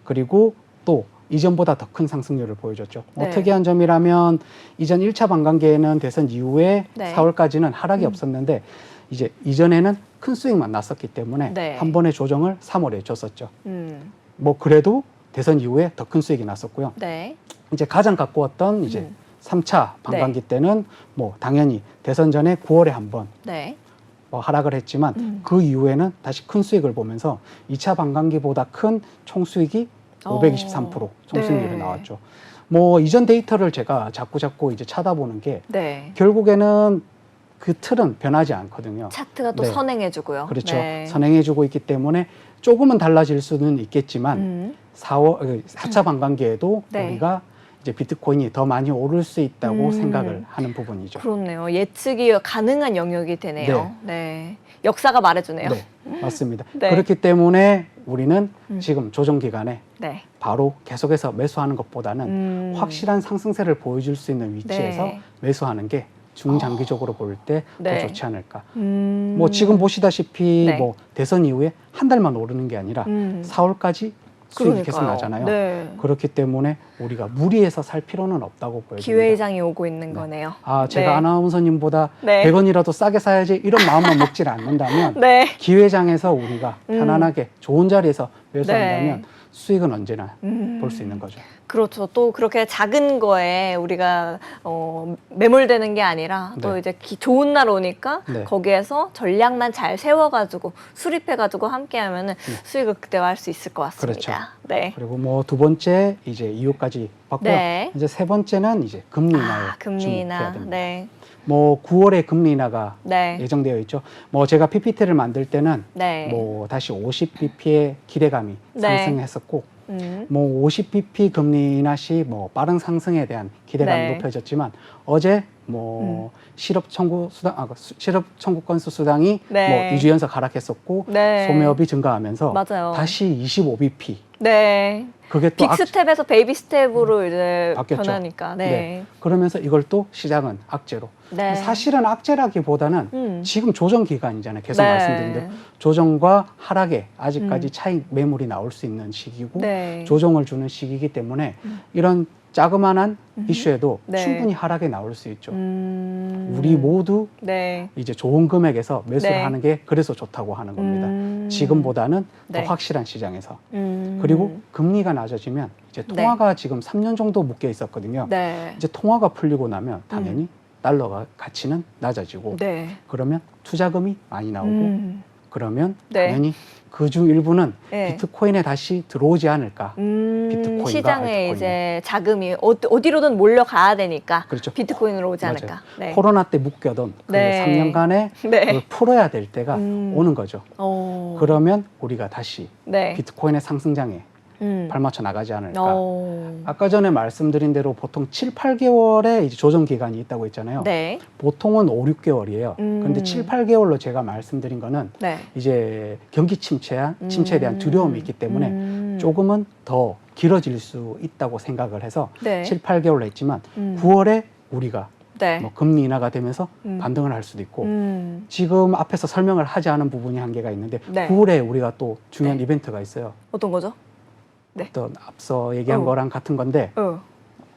그리고 또 이전보다 더 큰 상승률을 보여줬죠. 네. 특이한 점이라면 이전 1차 반감기에는 대선 이후에 네. 4월까지는 하락이 없었는데 이제 이전에는 큰 수익만 났었기 때문에 네. 한 번의 조정을 3월에 줬었죠. 음. 뭐 그래도 대선 이후에 더 큰 수익이 났었고요. 네. 이제 가장 가까웠던 이제 3차 반감기 때는 뭐 당연히 대선 전에 9월에 한 번 네. 하락을 했지만 그 이후에는 다시 큰 수익을 보면서 2차 반감기보다 큰 총수익이 523% 총수익률이 네. 나왔죠. 뭐 이전 데이터를 제가 자꾸 이제 찾아보는 게 네. 결국에는 그 틀은 변하지 않거든요. 차트가 또 네. 선행해주고요. 그렇죠. 네. 선행해주고 있기 때문에 조금은 달라질 수는 있겠지만 4차 반감기에도 네. 우리가 이제 비트코인이 더 많이 오를 수 있다고 음. 생각을 하는 부분이죠. 그렇네요. 예측이 가능한 영역이 되네요. 네. 역사가 말해주네요. 네, 맞습니다. 네. 그렇기 때문에 우리는 지금 조정 기간에 네. 바로 계속해서 매수하는 것보다는 확실한 상승세를 보여줄 수 있는 위치에서 네. 매수하는 게 중장기적으로 볼 때 더 네. 좋지 않을까. 뭐 지금 보시다시피 네. 뭐 대선 이후에 한 달만 오르는 게 아니라 4월까지 수익이 계속 그러니까요. 나잖아요. 네. 그렇기 때문에 우리가 무리해서 살 필요는 없다고 보여집니다. 기회장이 오고 있는 거네요. 아, 제가 네. 아나운서님보다 네. 100원이라도 싸게 사야지 이런 마음만 먹질 않는다면 네. 기회장에서 우리가 편안하게 좋은 자리에서 매수한다면 네. 수익은 언제나 볼 수 있는 거죠. 그렇죠. 또 그렇게 작은 거에 우리가 매몰되는 게 아니라 또 네. 이제 좋은 날 오니까 네. 거기에서 전략만 잘 세워가지고 수립해가지고 함께하면은 수익을 극대화할 수 있을 것 같습니다. 그렇죠. 네. 그리고 뭐 두 번째 이제 이유까지 봤고요. 네. 이제 세 번째는 이제 금리 인하에 금리 주목해야 인하. 됩니다. 네. 뭐 9월에 금리 인하가 네. 예정되어 있죠. 뭐 제가 PPT를 만들 때는 네. 뭐 다시 50bp의 기대감이 네. 상승했었고 뭐 50bp 금리 인하 시 뭐 빠른 상승에 대한 기대감이 네. 높여졌지만 어제 뭐 실업 청구 건수 수당이 네. 뭐 2주 연속 하락했었고 네. 소매업이 증가하면서 맞아요. 다시 25bp 네. 그게 또 빅스텝에서 베이비 스텝으로 이제 바뀌었죠. 변하니까. 네. 그러면서 이걸 또 시장은 악재로. 네. 사실은 악재라기보다는 지금 조정 기간이잖아요. 계속 네. 말씀드린 대로 조정과 하락에 아직까지 차익 매물이 나올 수 있는 시기고 네. 조정을 주는 시기이기 때문에 이런 자그마한 이슈에도 네. 충분히 하락에 나올 수 있죠. 음. 우리 모두 네. 이제 좋은 금액에서 매수를 네. 하는 게 그래서 좋다고 하는 겁니다. 지금보다는 네. 더 확실한 시장에서. 그리고 금리가 낮아지면 이제 통화가 지금 3년 정도 묶여 있었거든요. 네. 이제 통화가 풀리고 나면 당연히 달러가 가치는 낮아지고 네. 그러면 투자금이 많이 나오고 그러면 네. 당연히 그중 일부는 네. 비트코인에 다시 들어오지 않을까. 비트코인과 시장에 알트코인에. 이제 자금이 어디로든 몰려가야 되니까 그렇죠. 비트코인으로 오지 맞아요. 않을까. 네. 코로나 때 묶여던 그 네. 3년간의 네. 그걸 풀어야 될 때가 오는 거죠. 오. 그러면 우리가 다시 네. 비트코인의 상승장에 발맞춰 나가지 않을까. 오. 아까 전에 말씀드린 대로 보통 7, 8개월의 이제 조정 기간이 있다고 했잖아요. 네. 보통은 5, 6개월이에요. 그런데 7, 8개월로 제가 말씀드린 거는 네. 이제 경기 침체에 대한 두려움이 있기 때문에 조금은 더 길어질 수 있다고 생각을 해서 네. 7, 8개월로 했지만 9월에 우리가 네. 뭐 금리 인하가 되면서 반등을 할 수도 있고 지금 앞에서 설명을 하지 않은 부분이 한계가 있는데 네. 9월에 우리가 또 중요한 네. 이벤트가 있어요. 어떤 거죠? 네. 어떤 앞서 얘기한 거랑 같은 건데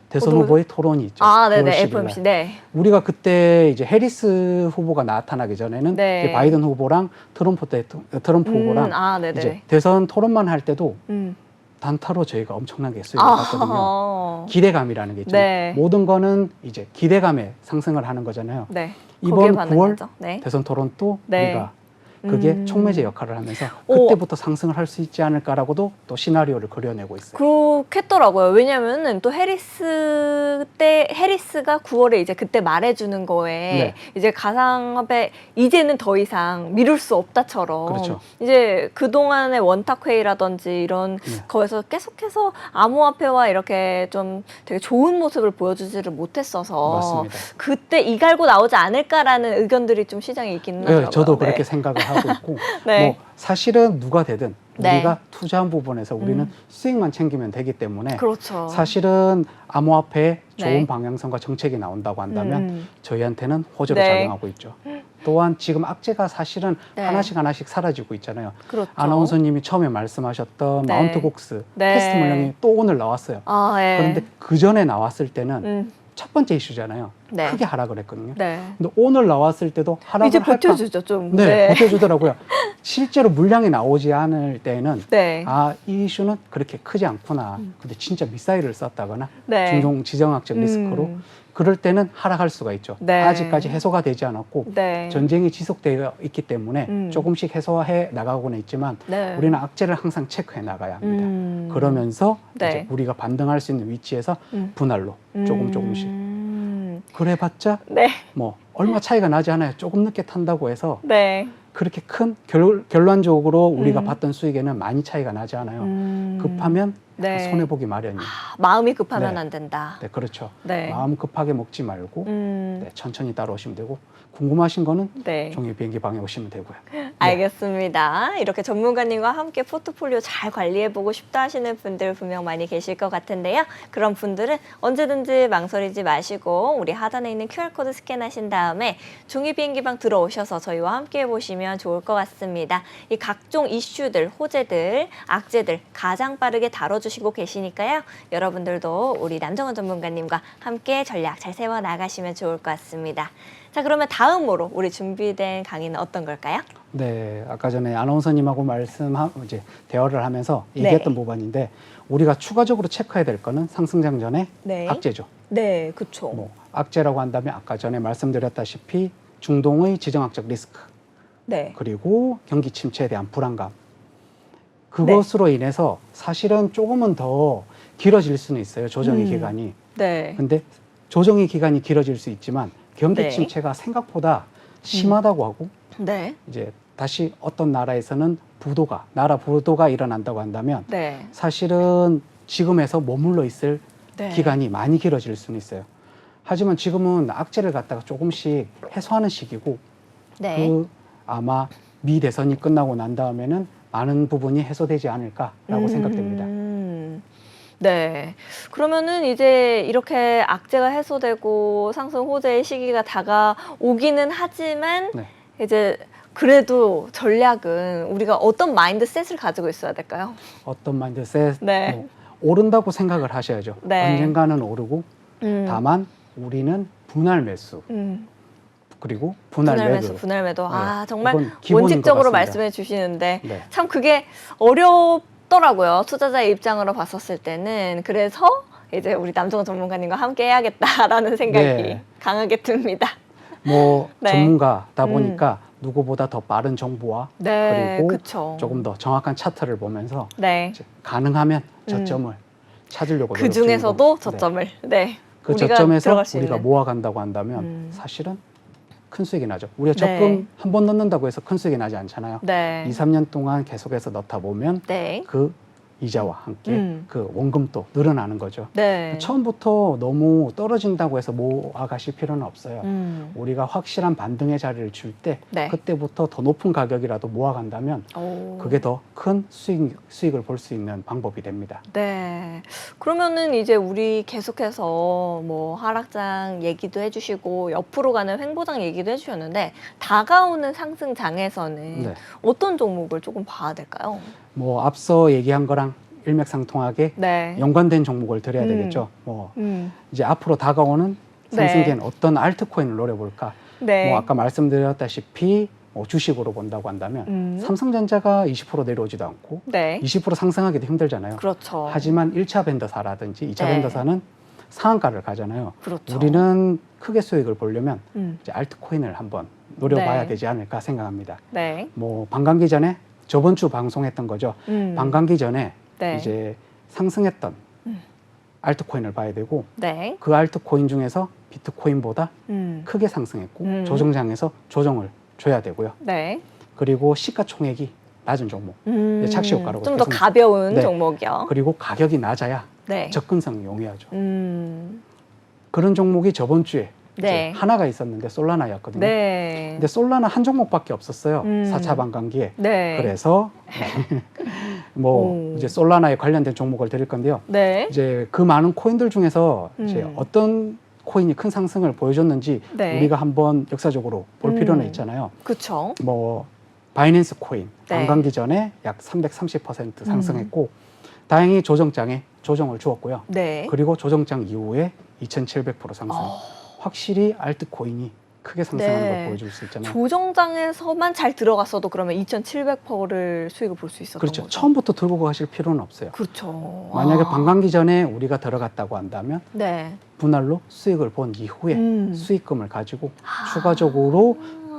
대선 어떤 후보의 토론이 있죠. 아, 9월 네네. 10일 날. FOMC. 네. 우리가 그때 이제 해리스 후보가 나타나기 전에는 네. 이제 바이든 후보랑 트럼프 후보랑 아, 네네. 이제 대선 토론만 할 때도 음. 단타로 저희가 엄청나게 수익을 봤거든요. 아. 기대감이라는 게 있잖아요. 네. 모든 거는 이제 기대감에 상승을 하는 거잖아요. 네. 이번 거기에 9월 반응하죠. 네. 대선 토론 또 네. 우리가 그게 촉매제 역할을 하면서 오. 그때부터 상승을 할 수 있지 않을까라고도 또 시나리오를 그려내고 있어요. 그렇겠더라고요. 왜냐면은 또 해리스가 9월에 이제 그때 말해주는 거에 네. 이제 가상화폐 이제는 더 이상 미룰 수 없다처럼 그렇죠. 이제 그동안의 원탁회의라든지 이런 네. 거에서 계속해서 암호화폐와 이렇게 좀 되게 좋은 모습을 보여주지를 못했어서 맞습니다. 그때 이갈고 나오지 않을까라는 의견들이 좀 시장에 있기는 네, 하더라고요. 저도 네. 그렇게 생각을 하고 있고 네. 뭐 사실은 누가 되든 네. 우리가 투자한 부분에서 우리는 수익만 챙기면 되기 때문에 그렇죠. 사실은 암호화폐에 좋은 네. 방향성과 정책이 나온다고 한다면 저희한테는 호재로 네. 작용하고 있죠. 또한 지금 악재가 사실은 네. 하나씩 사라지고 있잖아요. 그렇죠. 아나운서님이 처음에 말씀하셨던 네. 마운트 곡스 네. 테스트 물량이 또 오늘 나왔어요. 아, 예. 그런데 그 전에 나왔을 때는 첫 첫 번째 이슈잖아요. 네. 크게 하락을 했거든요. 네. 근데 오늘 나왔을 때도 하락을 이제 할까? 버텨주죠, 좀. 네, 버텨주더라고요. 실제로 물량이 나오지 않을 때는 네. 아, 이 이슈는 그렇게 크지 않구나. 근데 진짜 미사일을 쐈다거나 네. 중동 지정학적 리스크로 그럴 때는 하락할 수가 있죠. 네. 아직까지 해소가 되지 않았고 네. 전쟁이 지속되어 있기 때문에 조금씩 해소해 나가고는 있지만 네. 우리는 악재를 항상 체크해 나가야 합니다. 그러면서 네. 이제 우리가 반등할 수 있는 위치에서 분할로 조금씩 그래봤자 네. 뭐 얼마 차이가 나지 않아요. 조금 늦게 탄다고 해서 네. 그렇게 큰 결론적으로 우리가 봤던 수익에는 많이 차이가 나지 않아요. 급하면 네. 손해보기 마련이에요. 마음이 급하면 네. 안 된다. 네, 그렇죠. 네. 마음 급하게 먹지 말고 네, 천천히 따라오시면 되고 궁금하신 거는 네. 종이 비행기 방에 오시면 되고요. 알겠습니다. 이렇게 전문가님과 함께 포트폴리오 잘 관리해보고 싶다 하시는 분들 분명 많이 계실 것 같은데요. 그런 분들은 언제든지 망설이지 마시고 우리 하단에 있는 QR코드 스캔하신 다음에 종이 비행기방 들어오셔서 저희와 함께 해보시면 좋을 것 같습니다. 이 각종 이슈들, 호재들, 악재들 가장 빠르게 다뤄주시고 계시니까요. 여러분들도 우리 남정원 전문가님과 함께 전략 잘 세워나가시면 좋을 것 같습니다. 자, 그러면 다음으로 우리 준비된 강의는 어떤 걸까요? 네, 아까 전에 아나운서님하고 이제 대화를 하면서 얘기했던 부분인데 우리가 추가적으로 체크해야 될 거는 상승장 전에 네. 악재죠. 네, 그렇죠. 뭐 악재라고 한다면 아까 전에 말씀드렸다시피 중동의 지정학적 리스크 네. 그리고 경기 침체에 대한 불안감 그것으로 인해서 사실은 조금은 더 길어질 수는 있어요. 조정의 기간이. 네. 근데 조정의 기간이 길어질 수 있지만 경기 침체가 생각보다 심하다고 하고 네. 이제 다시 어떤 나라에서는 나라 부도가 일어난다고 한다면 네. 사실은 지금에서 머물러 있을 네. 기간이 많이 길어질 수는 있어요. 하지만 지금은 악재를 갖다가 조금씩 해소하는 시기고 네. 아마 미 대선이 끝나고 난 다음에는 많은 부분이 해소되지 않을까라고 생각됩니다. 네. 그러면은 이제 이렇게 악재가 해소되고 상승 호재의 시기가 다가오기는 하지만 네. 이제 그래도 전략은 우리가 어떤 마인드셋을 가지고 있어야 될까요? 어떤 마인드셋, 네. 뭐 오른다고 생각을 하셔야죠. 네. 언젠가는 오르고 다만 우리는 분할 매수 그리고 분할 매도. 분할 매도. 네. 아, 정말 그건 기본인 원칙적으로 것 같습니다. 말씀해 주시는데 네. 참 그게 어렵더라고요. 투자자의 입장으로 봤었을 때는. 그래서 이제 우리 남정원 전문가님과 함께 해야겠다라는 생각이 네. 강하게 듭니다. 뭐 네. 전문가다 보니까 누구보다 더 빠른 정보와 네, 그리고 그쵸. 조금 더 정확한 차트를 보면서 네. 이제 가능하면 저점을 찾으려고 그 노력 중이고. 중에서도 네. 저점을. 네. 그 우리가 저점에서 들어갈 수 우리가 있는. 모아간다고 한다면 사실은 큰 수익이 나죠. 우리가 네. 적금 한 번 넣는다고 해서 큰 수익이 나지 않잖아요. 네. 2, 3년 동안 계속해서 넣다 보면 네. 그 이자와 함께 그 원금도 늘어나는 거죠. 네. 처음부터 너무 떨어진다고 해서 모아가실 필요는 없어요. 우리가 확실한 반등의 자리를 줄 때 네. 그때부터 더 높은 가격이라도 모아간다면 오. 그게 더 큰 수익을 볼 수 있는 방법이 됩니다. 네. 그러면은 이제 우리 계속해서 뭐 하락장 얘기도 해주시고 옆으로 가는 횡보장 얘기도 해주셨는데 다가오는 상승장에서는 네. 어떤 종목을 조금 봐야 될까요? 뭐 앞서 얘기한 거랑 일맥상통하게 네. 연관된 종목을 드려야 되겠죠. 뭐 이제 앞으로 다가오는 상승기에는 어떤 알트코인을 노려볼까? 네. 뭐 아까 말씀드렸다시피 뭐 주식으로 본다고 한다면 삼성전자가 20% 내려오지도 않고 네. 20% 상승하기도 힘들잖아요. 그렇죠. 하지만 1차 밴더사라든지 2차 네. 밴더사는 상한가를 가잖아요. 그렇죠. 우리는 크게 수익을 보려면 음. 이제 알트코인을 한번 노려봐야 네. 되지 않을까 생각합니다. 네. 뭐 반감기 전에 저번 주 방송했던 거죠. 반감기 전에 네. 이제 상승했던 알트코인을 봐야 되고 네. 그 알트코인 중에서 비트코인보다 크게 상승했고 조정장에서 조정을 줘야 되고요. 네. 그리고 시가총액이 낮은 종목, 착시 효과라고 좀 더 계속 가벼운 네. 종목이요. 그리고 가격이 낮아야 네. 접근성이 용이하죠. 음. 그런 종목이 저번 주에 네. 이제 하나가 있었는데 솔라나였거든요. 네. 근데 솔라나 한 종목밖에 없었어요. 4차 반감기에. 네. 그래서 뭐 오. 이제 솔라나에 관련된 종목을 드릴 건데요. 네. 이제 그 많은 코인들 중에서 이제 어떤 코인이 큰 상승을 보여줬는지 네. 우리가 한번 역사적으로 볼 필요는 있잖아요. 그렇죠. 뭐 바이낸스 코인 네. 반감기 전에 약 330% 상승했고 다행히 조정장에 조정을 주었고요. 네. 그리고 조정장 이후에 2,700% 상승. 확실히 알트코인이 크게 상승하는 네. 걸 보여줄 수 있잖아요. 조정장에서만 잘 들어갔어도 그러면 2,700%를 수익을 볼 수 있었던 그렇죠. 거죠. 처음부터 들고 가실 필요는 없어요. 그렇죠. 만약에 아. 반감기 전에 우리가 들어갔다고 한다면 네. 분할로 수익을 본 이후에 수익금을 가지고 추가적으로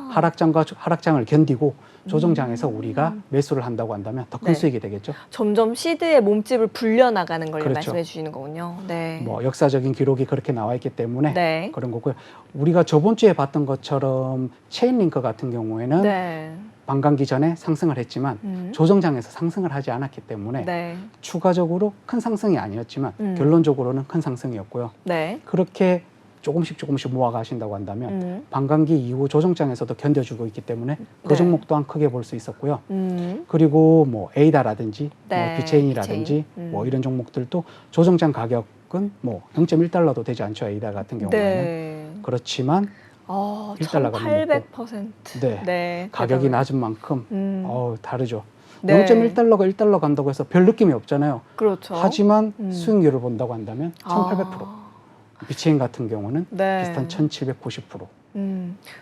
하락장을 견디고 조정장에서 우리가 매수를 한다고 한다면 더 큰 네. 수익이 되겠죠. 점점 시드의 몸집을 불려나가는 걸 그렇죠. 말씀해 주시는 거군요. 네. 뭐 역사적인 기록이 그렇게 나와 있기 때문에 네. 그런 거고요. 우리가 저번 주에 봤던 것처럼 체인링크 같은 경우에는 네. 반감기 전에 상승을 했지만 조정장에서 상승을 하지 않았기 때문에 네. 추가적으로 큰 상승이 아니었지만 결론적으로는 큰 상승이었고요. 네. 그렇게 조금씩 모아가신다고 한다면 반감기 이후 조정장에서도 견뎌주고 있기 때문에 그 네. 종목 또한 크게 볼 수 있었고요. 그리고 뭐 에이다라든지 네, 뭐 비체인이라든지 뭐 이런 종목들도 조정장 가격은 뭐 0.1달러도 되지 않죠. 에이다 같은 경우에는. 네. 그렇지만 아, 1달러가 1,800%. 네, 네. 가격이 대단해요. 낮은 만큼 다르죠. 네. 0.1달러가 1달러 간다고 해서 별 느낌이 없잖아요. 그렇죠. 하지만 수익률을 본다고 한다면 1,800%. 아. 비체인 같은 경우는 네. 비슷한 1,790%.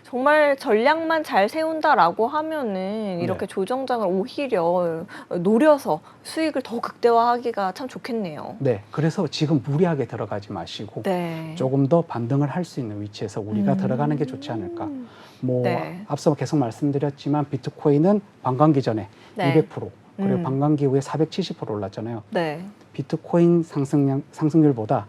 정말 전략만 잘 세운다라고 하면은 이렇게 네. 조정장을 오히려 노려서 수익을 더 극대화하기가 참 좋겠네요. 네, 그래서 지금 무리하게 들어가지 마시고 네. 조금 더 반등을 할 수 있는 위치에서 우리가 들어가는 게 좋지 않을까. 뭐 네. 앞서 계속 말씀드렸지만 비트코인은 반감기 전에 네. 200% 그리고 반감기 이후에 470% 올랐잖아요. 네. 비트코인 상승률보다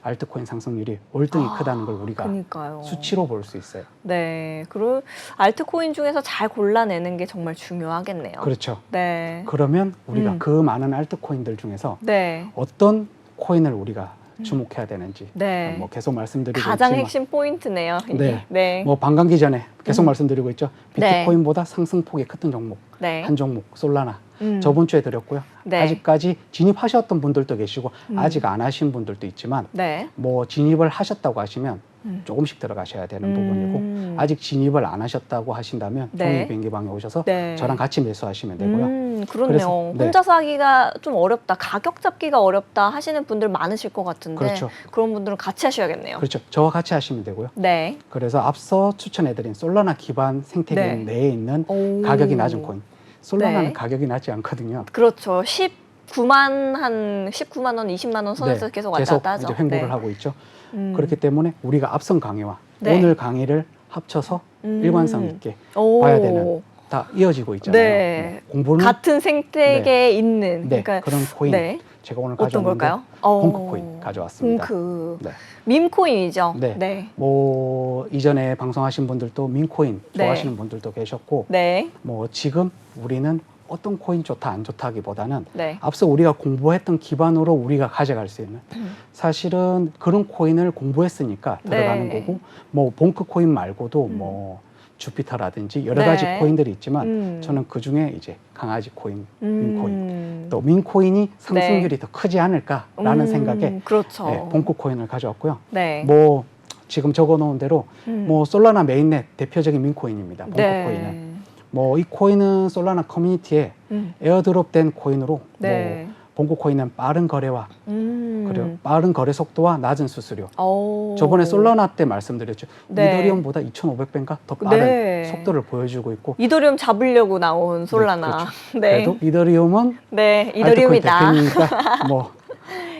알트코인 상승률이 월등히 크다는 걸 우리가 그러니까요. 수치로 볼 수 있어요. 네. 그리고 알트코인 중에서 잘 골라내는 게 정말 중요하겠네요. 그렇죠. 네. 그러면 우리가 그 많은 알트코인들 중에서 네. 어떤 코인을 우리가 주목해야 되는지 네. 뭐 계속 말씀드리고 가장 있지만 핵심 포인트네요. 이게. 네. 네. 뭐 반감기 전에 계속 말씀드리고 있죠. 네. 비트코인보다 상승폭이 컸던 종목 네. 한 종목 솔라나 저번 주에 드렸고요. 네. 아직까지 진입하셨던 분들도 계시고 아직 안 하신 분들도 있지만 네. 뭐 진입을 하셨다고 하시면 조금씩 들어가셔야 되는 부분이고 아직 진입을 안 하셨다고 하신다면 네. 종이 비행기방에 오셔서 네. 저랑 같이 매수하시면 되고요. 그렇네요. 그래서, 네. 혼자서 하기가 좀 어렵다, 가격 잡기가 어렵다 하시는 분들 많으실 것 같은데 그렇죠. 그런 분들은 같이 하셔야겠네요. 그렇죠. 저와 같이 하시면 되고요. 네. 그래서 앞서 추천해드린 솔라나 기반 생태계 네. 내에 있는 오. 가격이 낮은 코인. 솔라나는 네. 가격이 낮지 않거든요. 그렇죠. 19만 원, 20만 원 선에서 네, 계속 왔다 갔다 하죠. 이제 횡보를 네. 하고 있죠. 그렇기 때문에 우리가 앞선 강의와 네. 오늘 강의를 합쳐서 일관성 있게 오. 봐야 되는 다 이어지고 있잖아요. 네. 공부는 같은 생태계에 있는 네, 그러니까 그런 코인 네. 제가 오늘 어떤 가져왔는데 걸까요? 봉크코인 가져왔습니다. 봉크. 네. 밈코인이죠. 네. 네. 뭐 이전에 방송하신 분들도 민코인 네. 좋아하시는 분들도 계셨고 네. 뭐 지금 우리는 어떤 코인 좋다 안 좋다기보다는 네. 앞서 우리가 공부했던 기반으로 우리가 가져갈 수 있는 사실은 그런 코인을 공부했으니까 들어가는 네. 거고 뭐 봉크 코인 말고도 뭐 주피터라든지 여러 가지 네. 코인들이 있지만 저는 그 중에 이제 강아지 코인, 민코인 또 네. 민코인이 상승률이 더 크지 않을까라는 생각에 그렇죠. 네, 봉크 코인을 가져왔고요. 네. 뭐 지금 적어놓은 대로 뭐 솔라나 메인넷 대표적인 민코인입니다. 봉크 네. 코인은 뭐 이 코인은 솔라나 커뮤니티에 에어드롭된 코인으로 네. 뭐 봉크 코인은 빠른 거래와 그리고 빠른 거래 속도와 낮은 수수료. 오. 저번에 솔라나 때 말씀드렸죠. 네. 이더리움보다 2,500배인가 더 빠른 네. 속도를 보여주고 있고. 이더리움 잡으려고 나온 솔라나. 네. 그래도 이더리움은 네. 알트코인 이더리움이다. 대표니까 뭐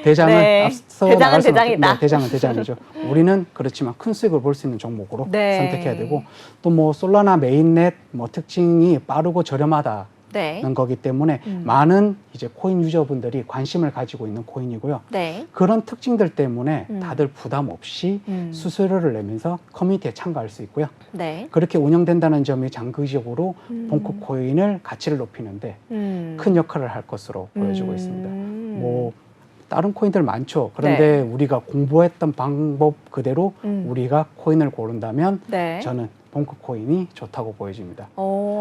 대장은 네. 앞서 대장은 나갈 수는 대장이다. 네, 대장은 대장이죠. 우리는 그렇지만 큰 수익을 볼 수 있는 종목으로 네. 선택해야 되고 또 뭐 솔라나 메인넷 뭐 특징이 빠르고 저렴하다는 네. 거기 때문에 많은 이제 코인 유저분들이 관심을 가지고 있는 코인이고요. 네. 그런 특징들 때문에 다들 부담 없이 음. 수수료를 내면서 커뮤니티에 참가할 수 있고요. 네. 그렇게 운영된다는 점이 장기적으로 봉크 코인을 가치를 높이는데 큰 역할을 할 것으로 보여지고 있습니다. 뭐 다른 코인들 많죠. 그런데 우리가 공부했던 방법 그대로 우리가 코인을 고른다면 네. 저는 봉크 코인이 좋다고 보여집니다.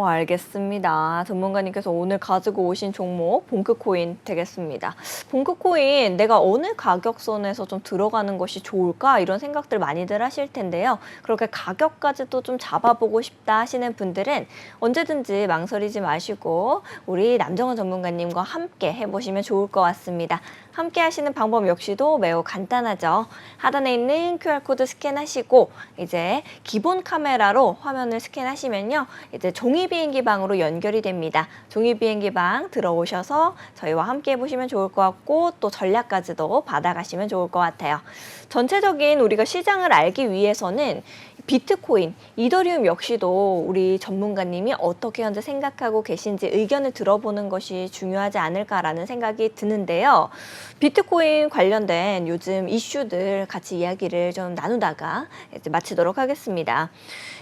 알겠습니다. 전문가님께서 오늘 가지고 오신 종목 봉크코인 되겠습니다. 봉크코인 내가 어느 가격선에서 좀 들어가는 것이 좋을까 이런 생각들 많이들 하실 텐데요. 그렇게 가격까지도 좀 잡아보고 싶다 하시는 분들은 언제든지 망설이지 마시고 우리 남정원 전문가님과 함께 해보시면 좋을 것 같습니다. 함께 하시는 방법 역시도 매우 간단하죠. 하단에 있는 QR코드 스캔하시고 이제 기본 카메라로 화면을 스캔하시면요. 이제 종이 비행기 방으로 연결이 됩니다. 종이 비행기 방 들어오셔서 저희와 함께 해보시면 좋을 것 같고 또 전략까지도 받아가시면 좋을 것 같아요. 전체적인 우리가 시장을 알기 위해서는 비트코인, 이더리움 역시도 우리 전문가님이 어떻게 현재 생각하고 계신지 의견을 들어보는 것이 중요하지 않을까라는 생각이 드는데요. 비트코인 관련된 요즘 이슈들 같이 이야기를 좀 나누다가 이제 마치도록 하겠습니다.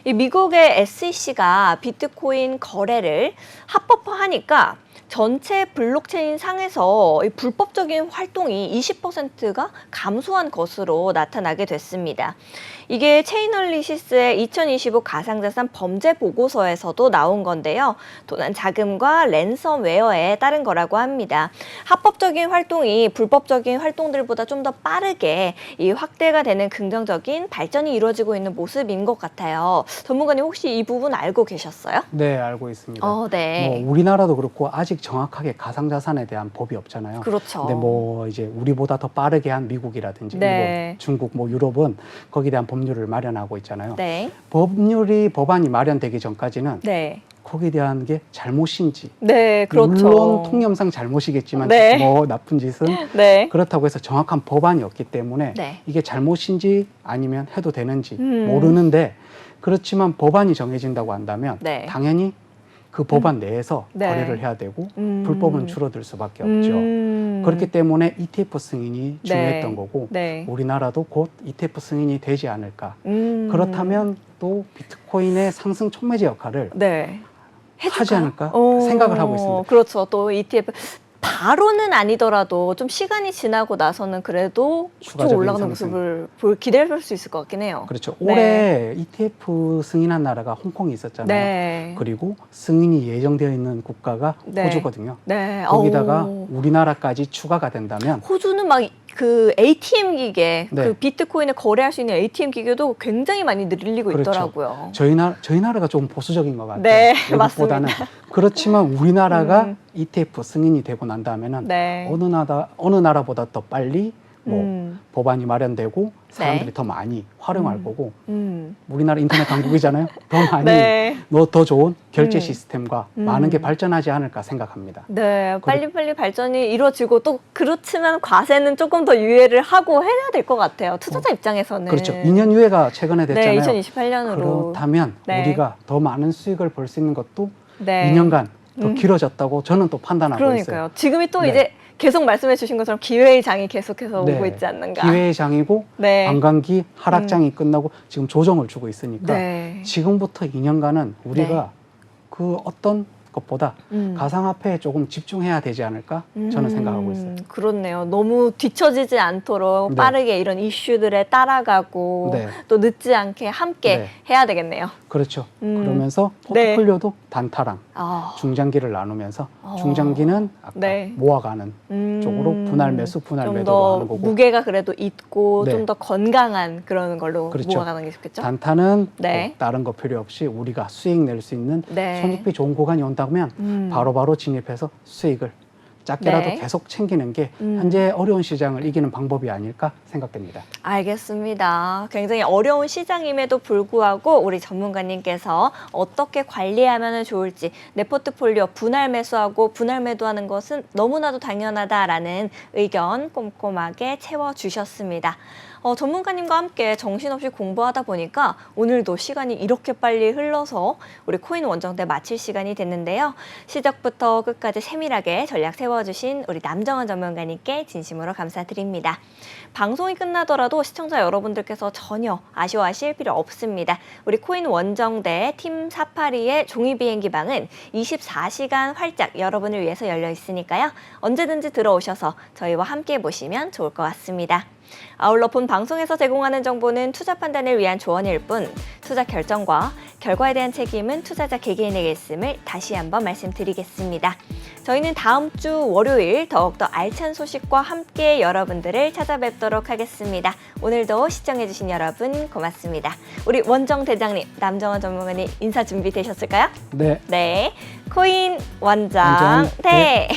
이 미국의 SEC가 비트코인 거래를 합법화하니까 전체 블록체인 상에서 이 불법적인 활동이 20%가 감소한 것으로 나타나게 됐습니다. 이게 체인얼리시스의 2025 가상자산 범죄 보고서에서도 나온 건데요. 도난 자금과 랜섬웨어에 따른 거라고 합니다. 합법적인 활동이 불법적인 활동들보다 좀 더 빠르게 이 확대가 되는 긍정적인 발전이 이루어지고 있는 모습인 것 같아요. 전문가님 혹시 이 부분 알고 계셨어요? 네, 알고 있습니다. 네. 뭐 우리나라도 그렇고 아직 정확하게 가상자산에 대한 법이 없잖아요. 그렇죠. 근데 뭐 이제 우리보다 더 빠르게 한 미국이라든지 네. 일본, 중국, 뭐 유럽은 거기에 대한 법률을 마련하고 있잖아요. 네. 법안이 마련되기 전까지는 네. 거기에 대한 게 잘못인지 네, 그렇죠. 물론 통념상 잘못이겠지만 네. 뭐 나쁜 짓은 네. 그렇다고 해서 정확한 법안이 없기 때문에 네. 이게 잘못인지 아니면 해도 되는지 모르는데 그렇지만 법안이 정해진다고 한다면 네. 당연히 그 법안 내에서 네. 거래를 해야 되고 불법은 줄어들 수밖에 없죠. 음. 그렇기 때문에 ETF 승인이 네. 중요했던 거고 네. 우리나라도 곧 ETF 승인이 되지 않을까. 그렇다면 그렇다면 또 비트코인의 상승 촉매제 역할을 네. 하지 않을까 오, 생각을 하고 있습니다. 그렇죠. 또 ETF 바로는 아니더라도 좀 시간이 지나고 나서는 그래도 쭉 추가적인 올라가는 상승. 모습을 기대해 볼 수 있을 것 같긴 해요. 그렇죠. 네. 올해 ETF 승인한 나라가 홍콩이 있었잖아요. 네. 그리고 승인이 예정되어 있는 국가가 네. 호주거든요. 네. 거기다가 오. 우리나라까지 추가가 된다면 호주는 막 그 ATM 기계, 네. 그 비트코인을 거래할 수 있는 ATM 기계도 굉장히 많이 늘리고 그렇죠. 있더라고요. 저희 나라가 좀 보수적인 것 같아요. 네, 외국보다는. 그렇지만 우리나라가 음. ETF 승인이 되고 난 다음에는 네. 어느 나라보다 더 빨리 뭐 법안이 마련되고 사람들이 네. 더 많이 활용할 거고 우리나라 인터넷 강국이잖아요. 더 많이 네. 더 좋은 결제 음. 시스템과 많은 게 발전하지 않을까 생각합니다. 네, 빨리빨리 발전이 이루어지고 또 그렇지만 과세는 조금 더 유예를 하고 해야 될 것 같아요. 투자자 입장에서는. 그렇죠. 2년 유예가 최근에 됐잖아요. 네, 2028년으로. 그렇다면 네. 우리가 더 많은 수익을 벌 수 있는 것도 네. 2년간 더 길어졌다고 저는 또 판단하고 그러니까요. 있어요. 지금이 또 네. 이제 계속 말씀해 주신 것처럼 기회의 장이 계속해서 네. 오고 있지 않는가. 기회의 장이고 네. 관광기 하락장이 끝나고 지금 조정을 주고 있으니까 네. 지금부터 2년간은 우리가 그 어떤 것보다 가상화폐에 조금 집중해야 되지 않을까 저는 생각하고 있어요. 그렇네요. 너무 뒤처지지 않도록 네. 빠르게 이런 이슈들에 따라가고 네. 또 늦지 않게 함께 네. 해야 되겠네요. 그렇죠. 그러면서 네. 포트폴리오도 단타랑 아, 중장기를 나누면서 중장기는 아까 네. 모아가는 쪽으로 분할 매수, 분할 좀 매도로 더 하는 거고 무게가 그래도 있고 네. 좀 더 건강한 그런 걸로 그렇죠. 모아가는 게 좋겠죠. 단타는 네. 뭐 다른 거 필요 없이 우리가 수익 낼 수 있는 네. 손익비 좋은 구간이 온다면 바로바로 진입해서 수익을 작게라도 네. 계속 챙기는 게 현재 어려운 시장을 이기는 방법이 아닐까 생각됩니다. 알겠습니다. 굉장히 어려운 시장임에도 불구하고 우리 전문가님께서 어떻게 관리하면 좋을지 내 포트폴리오 분할 매수하고 분할 매도하는 것은 너무나도 당연하다라는 의견 꼼꼼하게 채워주셨습니다. 전문가님과 함께 정신없이 공부하다 보니까 오늘도 시간이 이렇게 빨리 흘러서 우리 코인 원정대 마칠 시간이 됐는데요. 시작부터 끝까지 세밀하게 전략 세워주신 우리 남정원 전문가님께 진심으로 감사드립니다. 방송이 끝나더라도 시청자 여러분들께서 전혀 아쉬워하실 필요 없습니다. 우리 코인 원정대 팀 482의 종이 비행기 방은 24시간 활짝 여러분을 위해서 열려 있으니까요. 언제든지 들어오셔서 저희와 함께 보시면 좋을 것 같습니다. 아울러 본 방송에서 제공하는 정보는 투자 판단을 위한 조언일 뿐 투자 결정과 결과에 대한 책임은 투자자 개개인에게 있음을 다시 한번 말씀드리겠습니다. 저희는 다음 주 월요일 더욱더 알찬 소식과 함께 여러분들을 찾아뵙도록 하겠습니다. 오늘도 시청해주신 여러분 고맙습니다. 우리 원정 대장님, 남정원 전문가님 인사 준비되셨을까요? 네. 네, 코인 원정 원정 대.